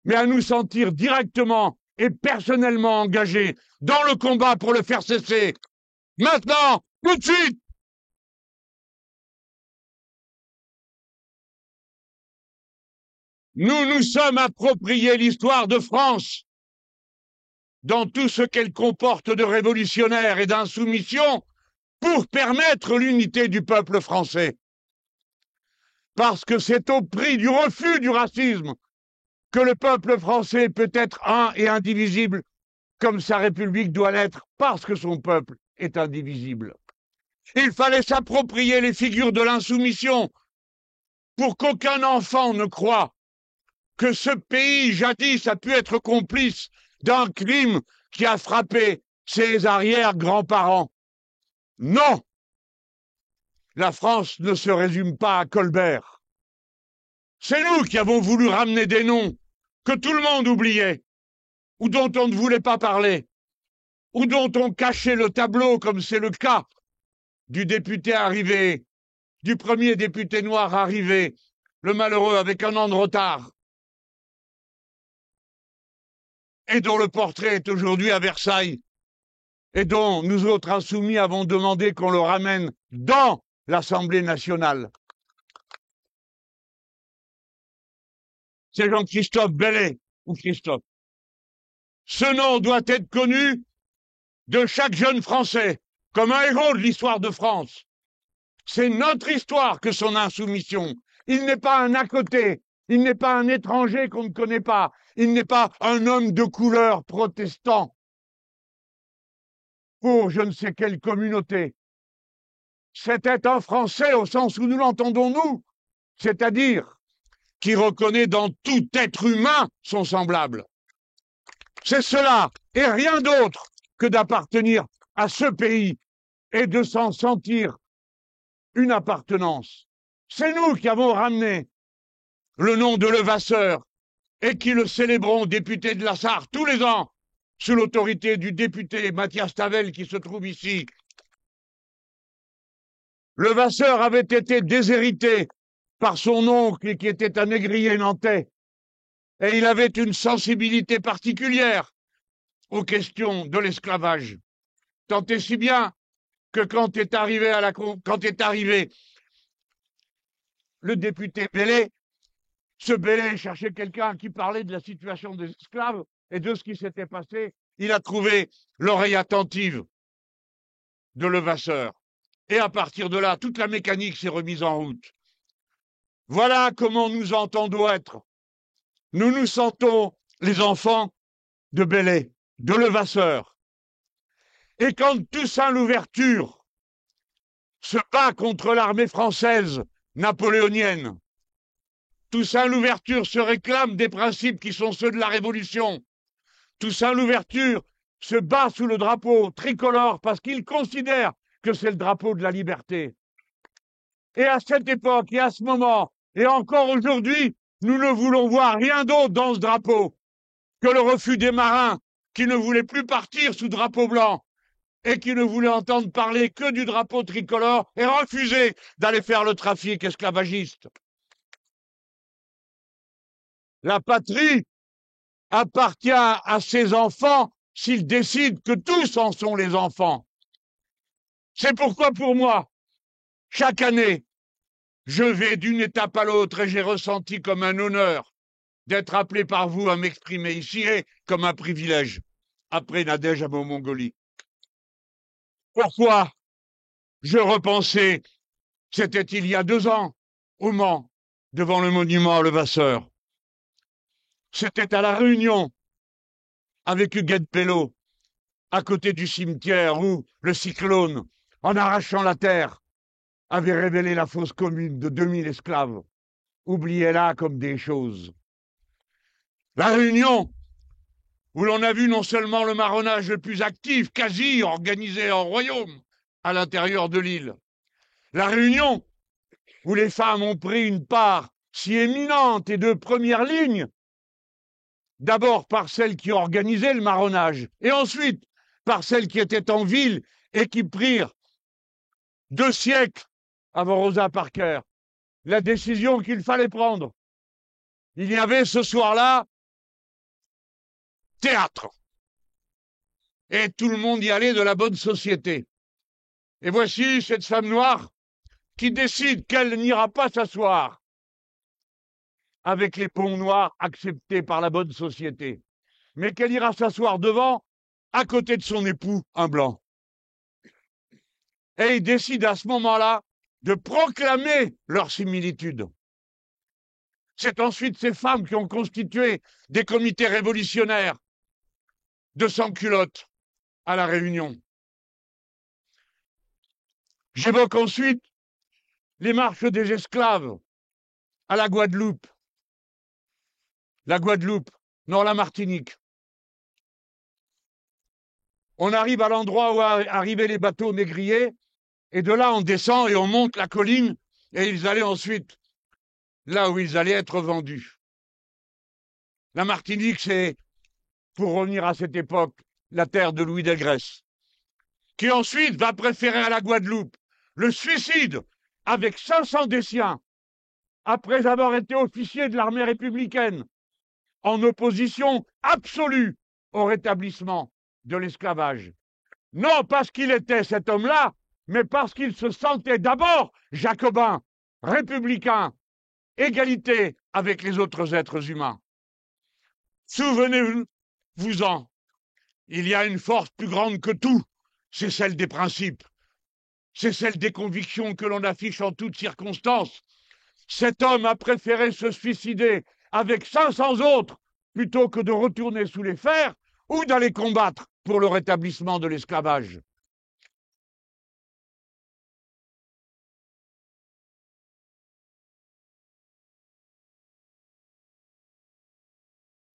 mais à nous sentir directement et personnellement engagés dans le combat pour le faire cesser. Maintenant, tout de suite! Nous nous sommes appropriés l'histoire de France dans tout ce qu'elle comporte de révolutionnaire et d'insoumission pour permettre l'unité du peuple français. Parce que c'est au prix du refus du racisme que le peuple français peut être un et indivisible, comme sa République doit l'être, parce que son peuple est indivisible. Il fallait s'approprier les figures de l'insoumission pour qu'aucun enfant ne croie que ce pays, jadis, a pu être complice d'un crime qui a frappé ses arrière-grands-parents. Non! La France ne se résume pas à Colbert. C'est nous qui avons voulu ramener des noms que tout le monde oubliait, ou dont on ne voulait pas parler, ou dont on cachait le tableau, comme c'est le cas du député arrivé, du premier député noir arrivé, le malheureux avec 1 an de retard, et dont le portrait est aujourd'hui à Versailles, et dont nous autres insoumis avons demandé qu'on le ramène dans l'Assemblée nationale. C'est Jean-Christophe Bellay, ou Christophe. Ce nom doit être connu de chaque jeune Français, comme un héros de l'histoire de France. C'est notre histoire que son insoumission. Il n'est pas un à côté, il n'est pas un étranger qu'on ne connaît pas, il n'est pas un homme de couleur protestant pour je ne sais quelle communauté. C'était un Français au sens où nous l'entendons nous, c'est-à-dire qui reconnaît dans tout être humain son semblable. C'est cela, et rien d'autre que d'appartenir à ce pays et de s'en sentir une appartenance. C'est nous qui avons ramené le nom de Levasseur et qui le célébrons député de la Sarre tous les ans sous l'autorité du député Mathias Tavel qui se trouve ici. Levasseur avait été déshérité par son oncle qui était un négrier nantais et il avait une sensibilité particulière aux questions de l'esclavage. Tant et si bien que quand est arrivé le député Bellay, ce Bellay cherchait quelqu'un qui parlait de la situation des esclaves et de ce qui s'était passé. Il a trouvé l'oreille attentive de Levasseur. Et à partir de là, toute la mécanique s'est remise en route. Voilà comment nous entendons être. Nous nous sentons les enfants de Bellay, de Levasseur. Et quand Toussaint Louverture se bat contre l'armée française napoléonienne, Toussaint Louverture se réclame des principes qui sont ceux de la Révolution. Toussaint Louverture se bat sous le drapeau tricolore parce qu'il considère que c'est le drapeau de la liberté. Et à cette époque et à ce moment, et encore aujourd'hui, nous ne voulons voir rien d'autre dans ce drapeau que le refus des marins qui ne voulaient plus partir sous drapeau blanc et qui ne voulaient entendre parler que du drapeau tricolore et refusaient d'aller faire le trafic esclavagiste. La patrie appartient à ses enfants s'ils décident que tous en sont les enfants. C'est pourquoi, pour moi, chaque année, je vais d'une étape à l'autre et j'ai ressenti comme un honneur d'être appelé par vous à m'exprimer ici et comme un privilège, après Nadège à Mongolie. Pourquoi je repensais, c'était il y a 2 ans, au Mans, devant le monument à Levasseur. C'était à La Réunion, avec Huguette Bello, à côté du cimetière où le cyclone, en arrachant la terre, avait révélé la fosse commune de 2000 esclaves, oubliés là comme des choses. La Réunion, où l'on a vu non seulement le marronnage le plus actif, quasi organisé en royaume, à l'intérieur de l'île. La Réunion, où les femmes ont pris une part si éminente et de première ligne d'abord par celles qui organisaient le marronnage, et ensuite par celles qui étaient en ville et qui prirent 2 siècles avant Rosa Parker la décision qu'il fallait prendre. Il y avait ce soir-là théâtre. Et tout le monde y allait de la bonne société. Et voici cette femme noire qui décide qu'elle n'ira pas s'asseoir avec les ponts noirs acceptés par la bonne société, mais qu'elle ira s'asseoir devant, à côté de son époux, un blanc. Et ils décident à ce moment-là de proclamer leur similitude. C'est ensuite ces femmes qui ont constitué des comités révolutionnaires de sans-culottes à La Réunion. J'évoque ensuite les marches des esclaves à la Guadeloupe. La Guadeloupe, non, la Martinique. On arrive à l'endroit où arrivaient les bateaux négriers, et de là on descend et on monte la colline, et ils allaient ensuite là où ils allaient être vendus. La Martinique, c'est, pour revenir à cette époque, la terre de Louis Delgrès, qui ensuite va préférer à la Guadeloupe le suicide avec 500 des siens, après avoir été officier de l'armée républicaine, en opposition absolue au rétablissement de l'esclavage. Non parce qu'il était cet homme-là, mais parce qu'il se sentait d'abord jacobin, républicain, égalité avec les autres êtres humains. Souvenez-vous-en, il y a une force plus grande que tout, c'est celle des principes, c'est celle des convictions que l'on affiche en toutes circonstances. Cet homme a préféré se suicider avec 500 autres plutôt que de retourner sous les fers ou d'aller combattre pour le rétablissement de l'esclavage.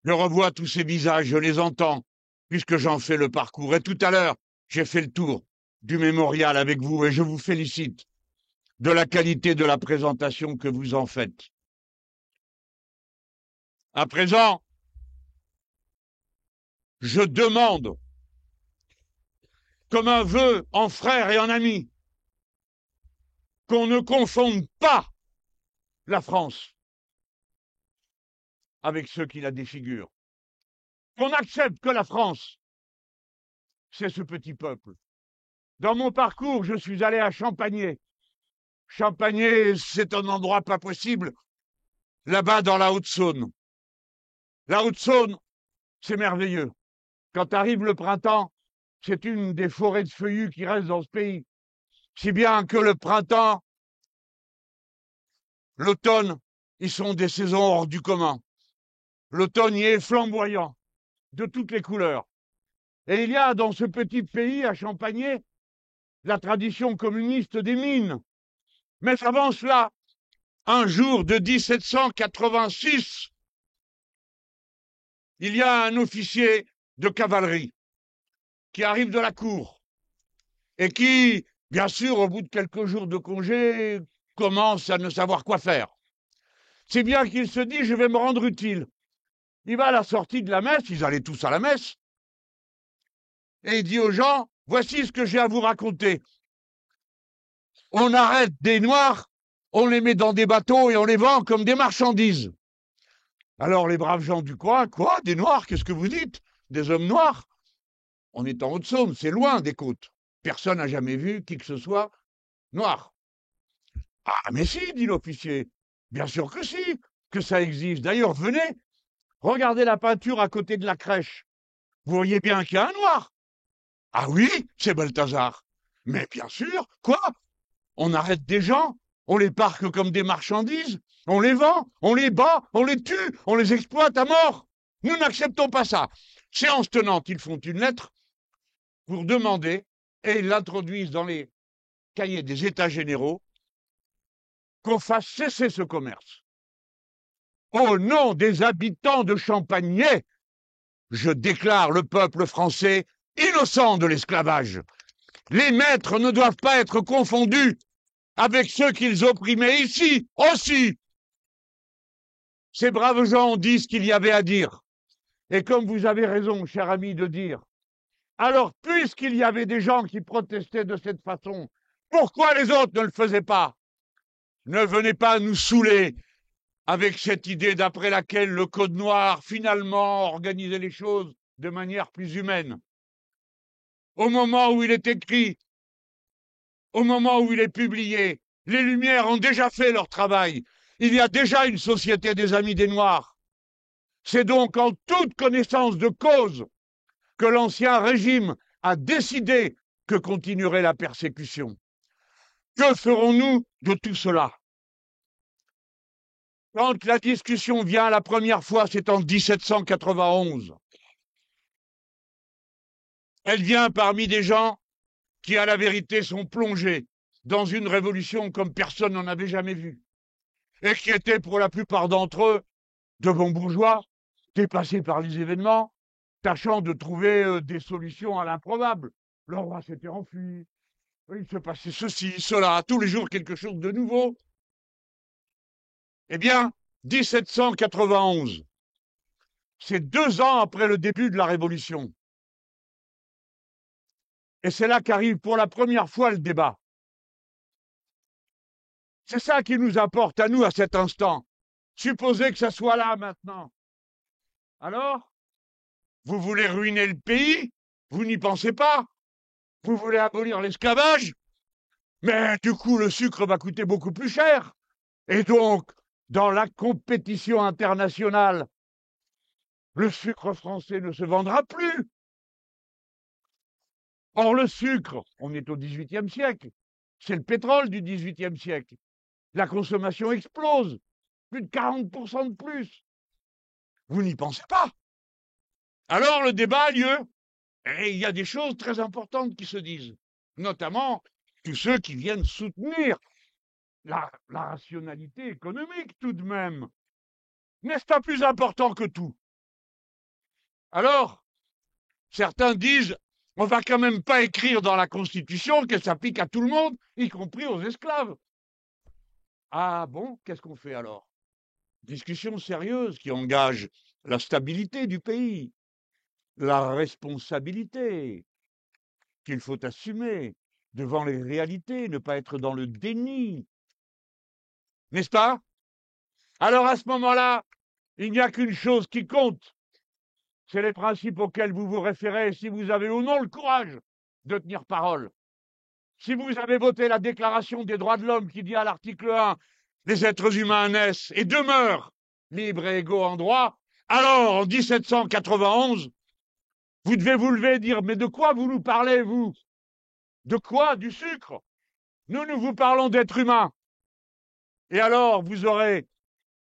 Je revois tous ces visages, je les entends, puisque j'en fais le parcours. Et tout à l'heure, j'ai fait le tour du mémorial avec vous et je vous félicite de la qualité de la présentation que vous en faites. À présent, je demande, comme un vœu en frère et en ami, qu'on ne confonde pas la France avec ceux qui la défigurent. Qu'on accepte que la France, c'est ce petit peuple. Dans mon parcours, je suis allé à Champagné. Champagné, c'est un endroit pas possible, là-bas dans la Haute-Saône. La Haute-Saône, c'est merveilleux. Quand arrive le printemps, c'est une des forêts de feuillus qui restent dans ce pays. Si bien que le printemps, l'automne, ils sont des saisons hors du commun. L'automne y est flamboyant, de toutes les couleurs. Et il y a dans ce petit pays, à Champagné, la tradition communiste des mines. Mais avant cela, un jour de 1786, il y a un officier de cavalerie qui arrive de la cour et qui, bien sûr, au bout de quelques jours de congé, commence à ne savoir quoi faire. C'est bien qu'il se dit, je vais me rendre utile. Il va à la sortie de la messe, ils allaient tous à la messe, et il dit aux gens, voici ce que j'ai à vous raconter. On arrête des Noirs, on les met dans des bateaux et on les vend comme des marchandises. Alors les braves gens du coin, quoi, des Noirs, qu'est-ce que vous dites? Des hommes noirs? On est en Haute-Saône, c'est loin des côtes. Personne n'a jamais vu qui que ce soit noir. Ah, mais si, dit l'officier. Bien sûr que si, que ça existe. D'ailleurs, venez, regardez la peinture à côté de la crèche. Vous voyez bien qu'il y a un noir. Ah oui, c'est Balthazar. Mais bien sûr, quoi? On arrête des gens, on les parque comme des marchandises, on les vend, on les bat, on les tue, on les exploite à mort. Nous n'acceptons pas ça. Séance tenante, ils font une lettre pour demander, et ils l'introduisent dans les cahiers des États généraux, qu'on fasse cesser ce commerce. Au nom des habitants de Champagné, je déclare le peuple français innocent de l'esclavage. Les maîtres ne doivent pas être confondus avec ceux qu'ils opprimaient ici aussi. Ces braves gens ont dit ce qu'il y avait à dire. Et comme vous avez raison, cher ami, de dire, alors puisqu'il y avait des gens qui protestaient de cette façon, pourquoi les autres ne le faisaient pas? Ne venez pas nous saouler avec cette idée d'après laquelle le Code noir, finalement, organisait les choses de manière plus humaine. Au moment où il est écrit, au moment où il est publié, les Lumières ont déjà fait leur travail. Il y a déjà une société des Amis des Noirs. C'est donc en toute connaissance de cause que l'ancien régime a décidé que continuerait la persécution. Que ferons-nous de tout cela? Quand la discussion vient la première fois, c'est en 1791. Elle vient parmi des gens qui, à la vérité, sont plongés dans une révolution comme personne n'en avait jamais vu, et qui étaient, pour la plupart d'entre eux, de bons bourgeois, dépassés par les événements, tâchant de trouver des solutions à l'improbable. Le roi s'était enfui, il se passait ceci, cela, tous les jours quelque chose de nouveau. Eh bien, 1791, c'est 2 ans après le début de la Révolution. Et c'est là qu'arrive pour la première fois le débat. C'est ça qui nous importe à nous à cet instant. Supposez que ça soit là maintenant. Alors, vous voulez ruiner le pays? Vous n'y pensez pas? Vous voulez abolir l'esclavage? Mais du coup, le sucre va coûter beaucoup plus cher. Et donc, dans la compétition internationale, le sucre français ne se vendra plus. Or, le sucre, on est au XVIIIe siècle, c'est le pétrole du XVIIIe siècle. La consommation explose, plus de 40% de plus. Vous n'y pensez pas. Alors, le débat a lieu, et il y a des choses très importantes qui se disent, notamment tous ceux qui viennent soutenir la rationalité économique tout de même. N'est-ce pas plus important que tout? Alors, certains disent, on va quand même pas écrire dans la Constitution qu'elle s'applique à tout le monde, y compris aux esclaves. Ah bon, qu'est-ce qu'on fait alors? Discussion sérieuse qui engage la stabilité du pays, la responsabilité qu'il faut assumer devant les réalités, ne pas être dans le déni. N'est-ce pas? Alors à ce moment-là, il n'y a qu'une chose qui compte, c'est les principes auxquels vous vous référez si vous avez ou non le courage de tenir parole. Si vous avez voté la Déclaration des droits de l'homme qui dit à l'article 1, les êtres humains naissent et demeurent libres et égaux en droit, alors en 1791, vous devez vous lever et dire, mais de quoi vous nous parlez, vous? De quoi? Du sucre? Nous vous parlons d'êtres humains. Et alors, vous aurez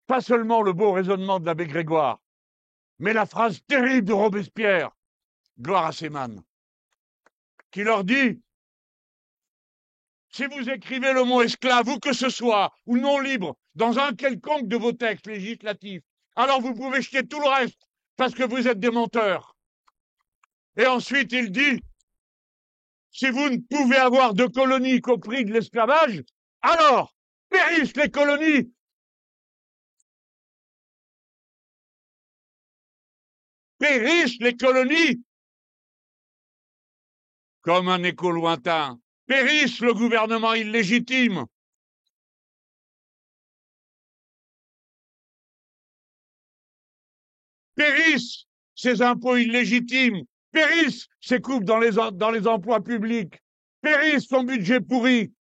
pas seulement le beau raisonnement de l'abbé Grégoire, mais la phrase terrible de Robespierre, gloire à Seman, qui leur dit, si vous écrivez le mot esclave, ou que ce soit, ou non libre, dans un quelconque de vos textes législatifs, alors vous pouvez jeter tout le reste, parce que vous êtes des menteurs. Et ensuite, il dit, si vous ne pouvez avoir de colonies qu'au prix de l'esclavage, alors, périssent les colonies. Périssent les colonies. Comme un écho lointain. Périsse le gouvernement illégitime. Périssent ces impôts illégitimes. Périssent ces coupes dans les emplois publics. Périssent son budget pourri.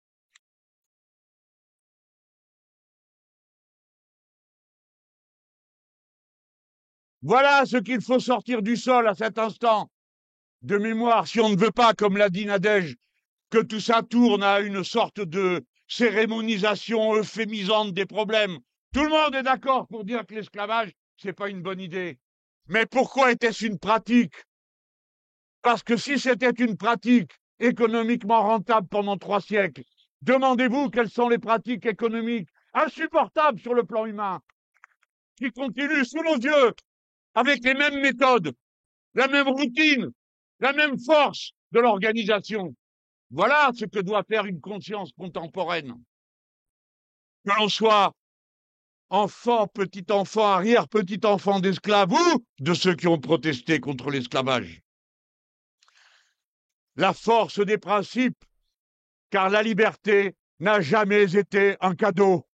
Voilà ce qu'il faut sortir du sol à cet instant. De mémoire, si on ne veut pas, comme l'a dit Nadège, que tout ça tourne à une sorte de cérémonisation euphémisante des problèmes. Tout le monde est d'accord pour dire que l'esclavage, c'est pas une bonne idée. Mais pourquoi était-ce une pratique? Parce que si c'était une pratique économiquement rentable pendant 3 siècles, demandez-vous quelles sont les pratiques économiques insupportables sur le plan humain, qui continuent sous nos yeux, avec les mêmes méthodes, la même routine, la même force de l'organisation. Voilà ce que doit faire une conscience contemporaine. Que l'on soit enfants, petits-enfants, arrière-petits-enfants d'esclaves ou de ceux qui ont protesté contre l'esclavage. La force des principes, car la liberté n'a jamais été un cadeau.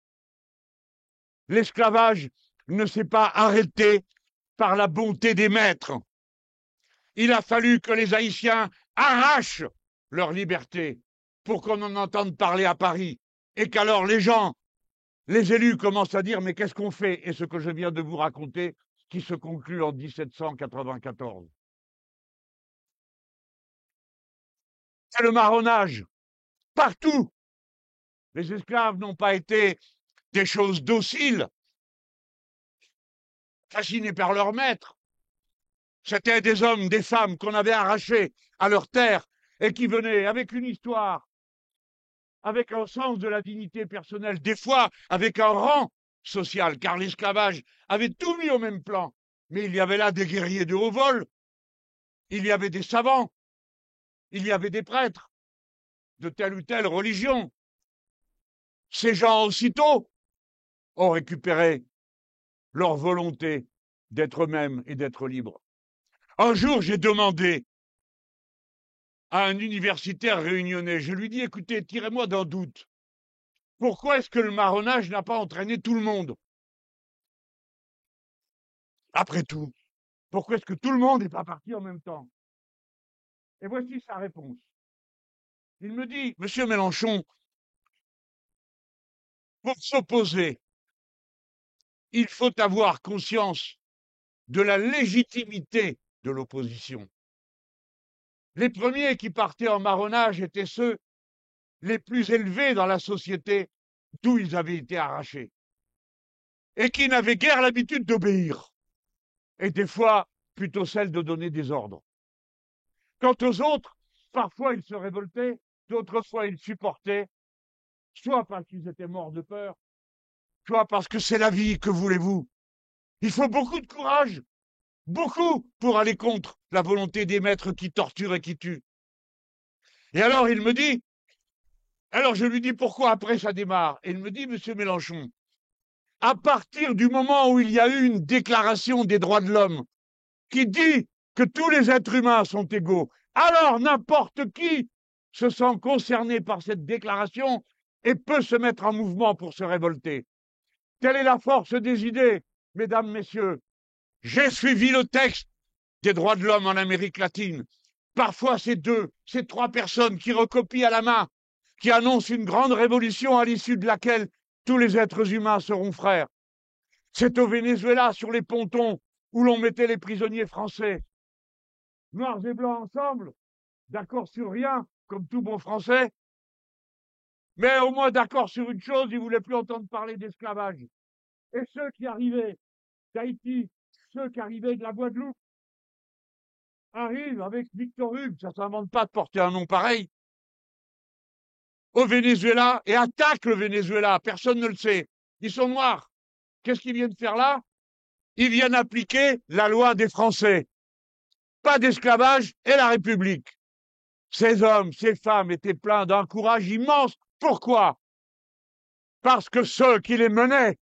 L'esclavage ne s'est pas arrêté par la bonté des maîtres. Il a fallu que les Haïtiens arrachent leur liberté pour qu'on en entende parler à Paris et qu'alors les gens, les élus commencent à dire mais qu'est-ce qu'on fait? Et ce que je viens de vous raconter qui se conclut en 1794. C'est le marronnage. Partout. Les esclaves n'ont pas été des choses dociles, fascinés par leur maître. C'étaient des hommes, des femmes qu'on avait arrachés à leur terre et qui venaient avec une histoire, avec un sens de la dignité personnelle, des fois avec un rang social, car l'esclavage avait tout mis au même plan. Mais il y avait là des guerriers de haut vol, il y avait des savants, il y avait des prêtres de telle ou telle religion. Ces gens, aussitôt, ont récupéré leur volonté d'être eux-mêmes et d'être libres. Un jour, j'ai demandé à un universitaire réunionnais, je lui dis, écoutez, tirez-moi d'un doute. Pourquoi est-ce que le marronnage n'a pas entraîné tout le monde? Après tout, pourquoi est-ce que tout le monde n'est pas parti en même temps? Et voici sa réponse. Il me dit, Monsieur Mélenchon, pour s'opposer, il faut avoir conscience de la légitimité de l'opposition. Les premiers qui partaient en marronnage étaient ceux les plus élevés dans la société d'où ils avaient été arrachés et qui n'avaient guère l'habitude d'obéir et des fois plutôt celle de donner des ordres. Quant aux autres, parfois ils se révoltaient, d'autres fois ils supportaient, soit parce qu'ils étaient morts de peur, soit parce que c'est la vie, que voulez-vous? Il faut beaucoup de courage, beaucoup, pour aller contre la volonté des maîtres qui torturent et qui tuent. Et alors il me dit, alors je lui dis pourquoi après ça démarre. Et il me dit, Monsieur Mélenchon, à partir du moment où il y a eu une déclaration des droits de l'homme qui dit que tous les êtres humains sont égaux, alors n'importe qui se sent concerné par cette déclaration et peut se mettre en mouvement pour se révolter. Telle est la force des idées, mesdames, messieurs. J'ai suivi le texte des droits de l'homme en Amérique latine. Parfois, c'est 2, c'est 3 personnes qui recopient à la main, qui annoncent une grande révolution à l'issue de laquelle tous les êtres humains seront frères. C'est au Venezuela, sur les pontons, où l'on mettait les prisonniers français. Noirs et blancs ensemble, d'accord sur rien, comme tout bon français, mais au moins d'accord sur une chose, ils ne voulaient plus entendre parler d'esclavage. Et ceux qui arrivaient d'Haïti, ceux qui arrivaient de la Guadeloupe, arrivent avec Victor Hugo, ça ne s'invente pas de porter un nom pareil, au Venezuela et attaquent le Venezuela. Personne ne le sait. Ils sont noirs. Qu'est-ce qu'ils viennent faire là? Ils viennent appliquer la loi des Français. Pas d'esclavage et la République. Ces hommes, ces femmes étaient pleins d'un courage immense. Pourquoi? Parce que ceux qui les menaient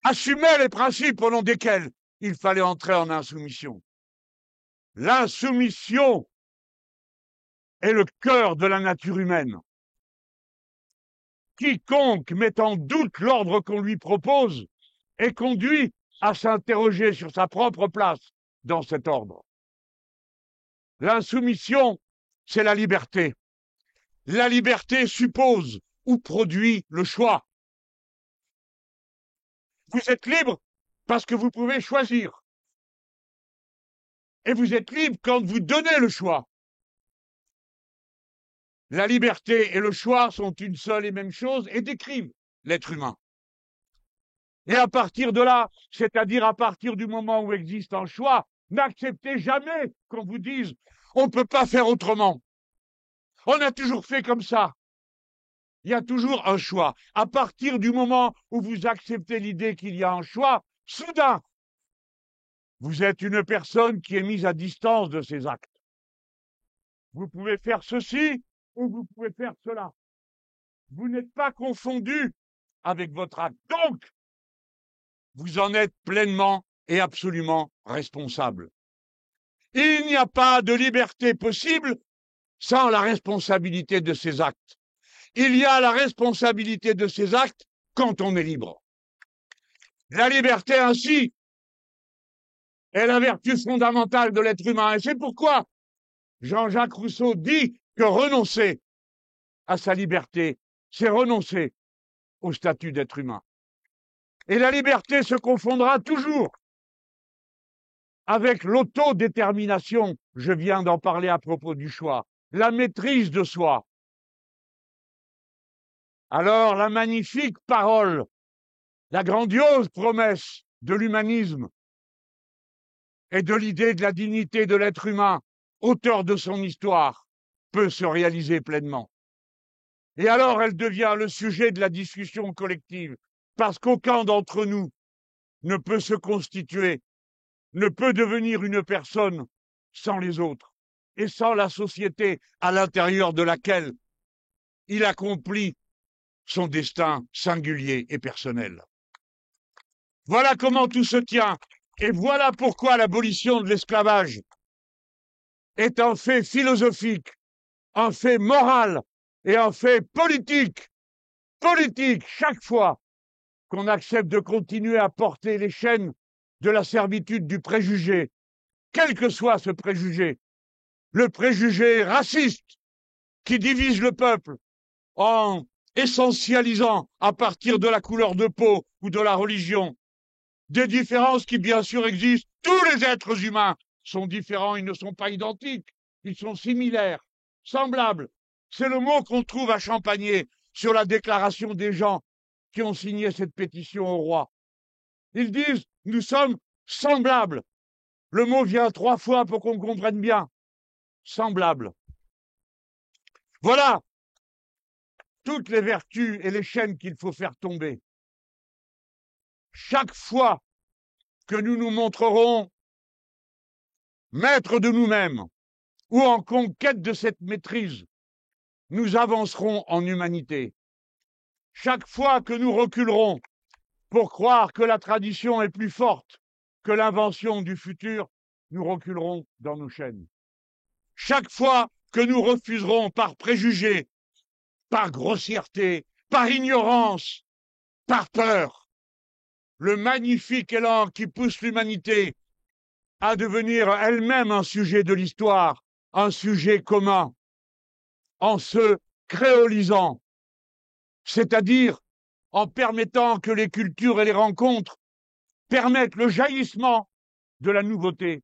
assumaient les principes au nom desquels il fallait entrer en insoumission. L'insoumission est le cœur de la nature humaine. Quiconque met en doute l'ordre qu'on lui propose est conduit à s'interroger sur sa propre place dans cet ordre. L'insoumission, c'est la liberté. La liberté suppose ou produit le choix. Vous êtes libre parce que vous pouvez choisir. Et vous êtes libre quand vous donnez le choix. La liberté et le choix sont une seule et même chose et décrivent l'être humain. Et à partir de là, c'est-à-dire à partir du moment où existe un choix, n'acceptez jamais qu'on vous dise « on ne peut pas faire autrement ». On a toujours fait comme ça. Il y a toujours un choix. À partir du moment où vous acceptez l'idée qu'il y a un choix, soudain, vous êtes une personne qui est mise à distance de ses actes. Vous pouvez faire ceci ou vous pouvez faire cela. Vous n'êtes pas confondu avec votre acte. Donc, vous en êtes pleinement et absolument responsable. Il n'y a pas de liberté possible sans la responsabilité de ses actes. Il y a la responsabilité de ses actes quand on est libre. La liberté ainsi est la vertu fondamentale de l'être humain. Et c'est pourquoi Jean-Jacques Rousseau dit que renoncer à sa liberté, c'est renoncer au statut d'être humain. Et la liberté se confondra toujours avec l'autodétermination. Je viens d'en parler à propos du choix. La maîtrise de soi. Alors, la magnifique parole, la grandiose promesse de l'humanisme et de l'idée de la dignité de l'être humain, auteur de son histoire, peut se réaliser pleinement. Et alors, elle devient le sujet de la discussion collective, parce qu'aucun d'entre nous ne peut se constituer, ne peut devenir une personne sans les autres et sans la société à l'intérieur de laquelle il accomplit son destin singulier et personnel. Voilà comment tout se tient, et voilà pourquoi l'abolition de l'esclavage est un fait philosophique, un fait moral et un fait politique. Politique, chaque fois qu'on accepte de continuer à porter les chaînes de la servitude du préjugé, quel que soit ce préjugé, le préjugé raciste qui divise le peuple en essentialisant à partir de la couleur de peau ou de la religion, des différences qui bien sûr existent. Tous les êtres humains sont différents, ils ne sont pas identiques, ils sont similaires, semblables. C'est le mot qu'on trouve à Champagné sur la déclaration des gens qui ont signé cette pétition au roi. Ils disent « nous sommes semblables ». Le mot vient 3 fois pour qu'on comprenne bien. Semblable. Voilà toutes les vertus et les chaînes qu'il faut faire tomber. Chaque fois que nous nous montrerons maîtres de nous-mêmes ou en conquête de cette maîtrise, nous avancerons en humanité. Chaque fois que nous reculerons pour croire que la tradition est plus forte que l'invention du futur, nous reculerons dans nos chaînes. Chaque fois que nous refuserons par préjugé, par grossièreté, par ignorance, par peur, le magnifique élan qui pousse l'humanité à devenir elle-même un sujet de l'histoire, un sujet commun, en se créolisant, c'est-à-dire en permettant que les cultures et les rencontres permettent le jaillissement de la nouveauté.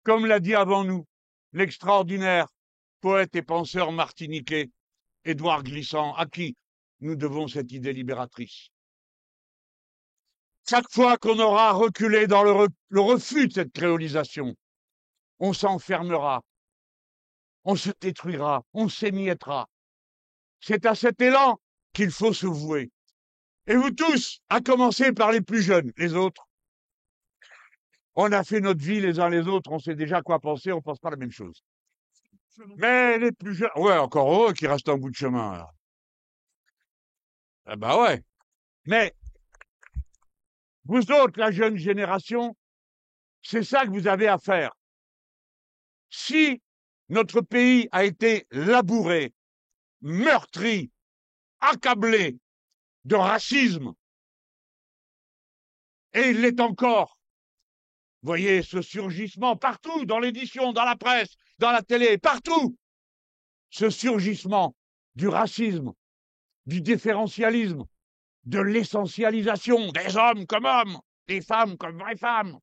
Comme l'a dit avant nous l'extraordinaire poète et penseur martiniquais Édouard Glissant, à qui nous devons cette idée libératrice. Chaque fois qu'on aura reculé dans le refus de cette créolisation, on s'enfermera, on se détruira, on s'émiettera. C'est à cet élan qu'il faut se vouer. Et vous tous, à commencer par les plus jeunes, les autres, on a fait notre vie les uns les autres, on sait déjà quoi penser, on pense pas la même chose. Mais les plus jeunes, ouais, encore heureux qu'il reste un bout de chemin. Là. Ah bah ouais. Mais vous autres, la jeune génération, c'est ça que vous avez à faire. Si notre pays a été labouré, meurtri, accablé de racisme, et il l'est encore, voyez ce surgissement partout, dans l'édition, dans la presse, dans la télé, partout, ce surgissement du racisme, du différentialisme, de l'essentialisation des hommes comme hommes, des femmes comme vraies femmes.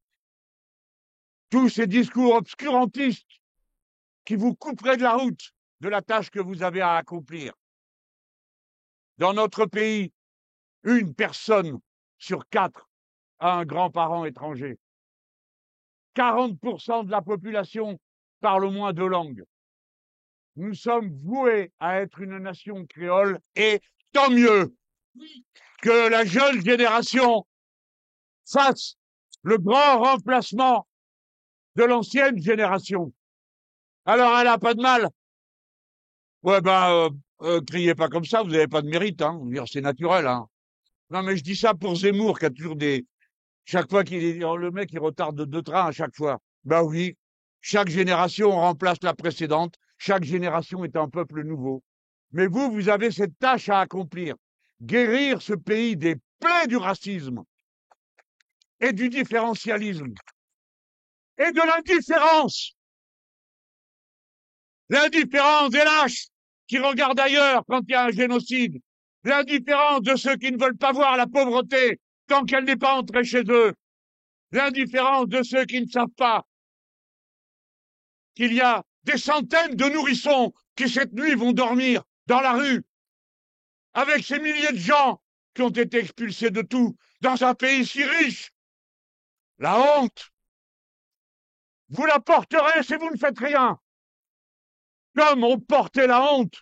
Tous ces discours obscurantistes qui vous couperaient de la route de la tâche que vous avez à accomplir. Dans notre pays, 1 personne sur 4 a un grand-parent étranger. 40% de la population parle au moins 2 langues. Nous sommes voués à être une nation créole et tant mieux que la jeune génération fasse le grand remplacement de l'ancienne génération. Alors, elle n'a pas de mal. Ouais, criez pas comme ça, vous n'avez pas de mérite, hein. C'est naturel, hein. Non, mais je dis ça pour Zemmour, qui a toujours des... Chaque fois qu'il est... Le mec, il retarde de 2 trains à chaque fois. Ben oui, chaque génération remplace la précédente. Chaque génération est un peuple nouveau. Mais vous avez cette tâche à accomplir. Guérir ce pays des plaies du racisme et du différentialisme et de l'indifférence. L'indifférence des lâches qui regardent ailleurs quand il y a un génocide. L'indifférence de ceux qui ne veulent pas voir la pauvreté tant qu'elle n'est pas entrée chez eux. L'indifférence de ceux qui ne savent pas qu'il y a des centaines de nourrissons qui cette nuit vont dormir dans la rue avec ces milliers de gens qui ont été expulsés de tout dans un pays si riche. La honte, vous la porterez si vous ne faites rien. Comme ont porté la honte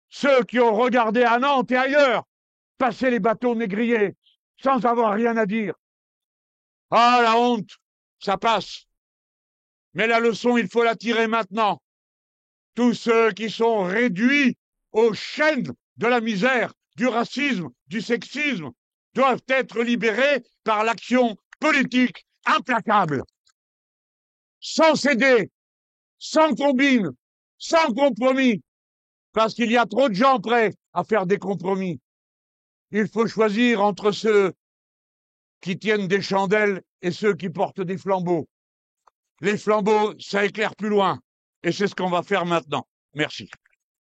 ceux qui ont regardé à Nantes et ailleurs passer les bateaux négriers sans avoir rien à dire. Ah, la honte, ça passe. Mais la leçon, il faut la tirer maintenant. Tous ceux qui sont réduits aux chaînes de la misère, du racisme, du sexisme, doivent être libérés par l'action politique implacable. Sans céder, sans combine, sans compromis, parce qu'il y a trop de gens prêts à faire des compromis. Il faut choisir entre ceux qui tiennent des chandelles et ceux qui portent des flambeaux. Les flambeaux, ça éclaire plus loin. Et c'est ce qu'on va faire maintenant. Merci.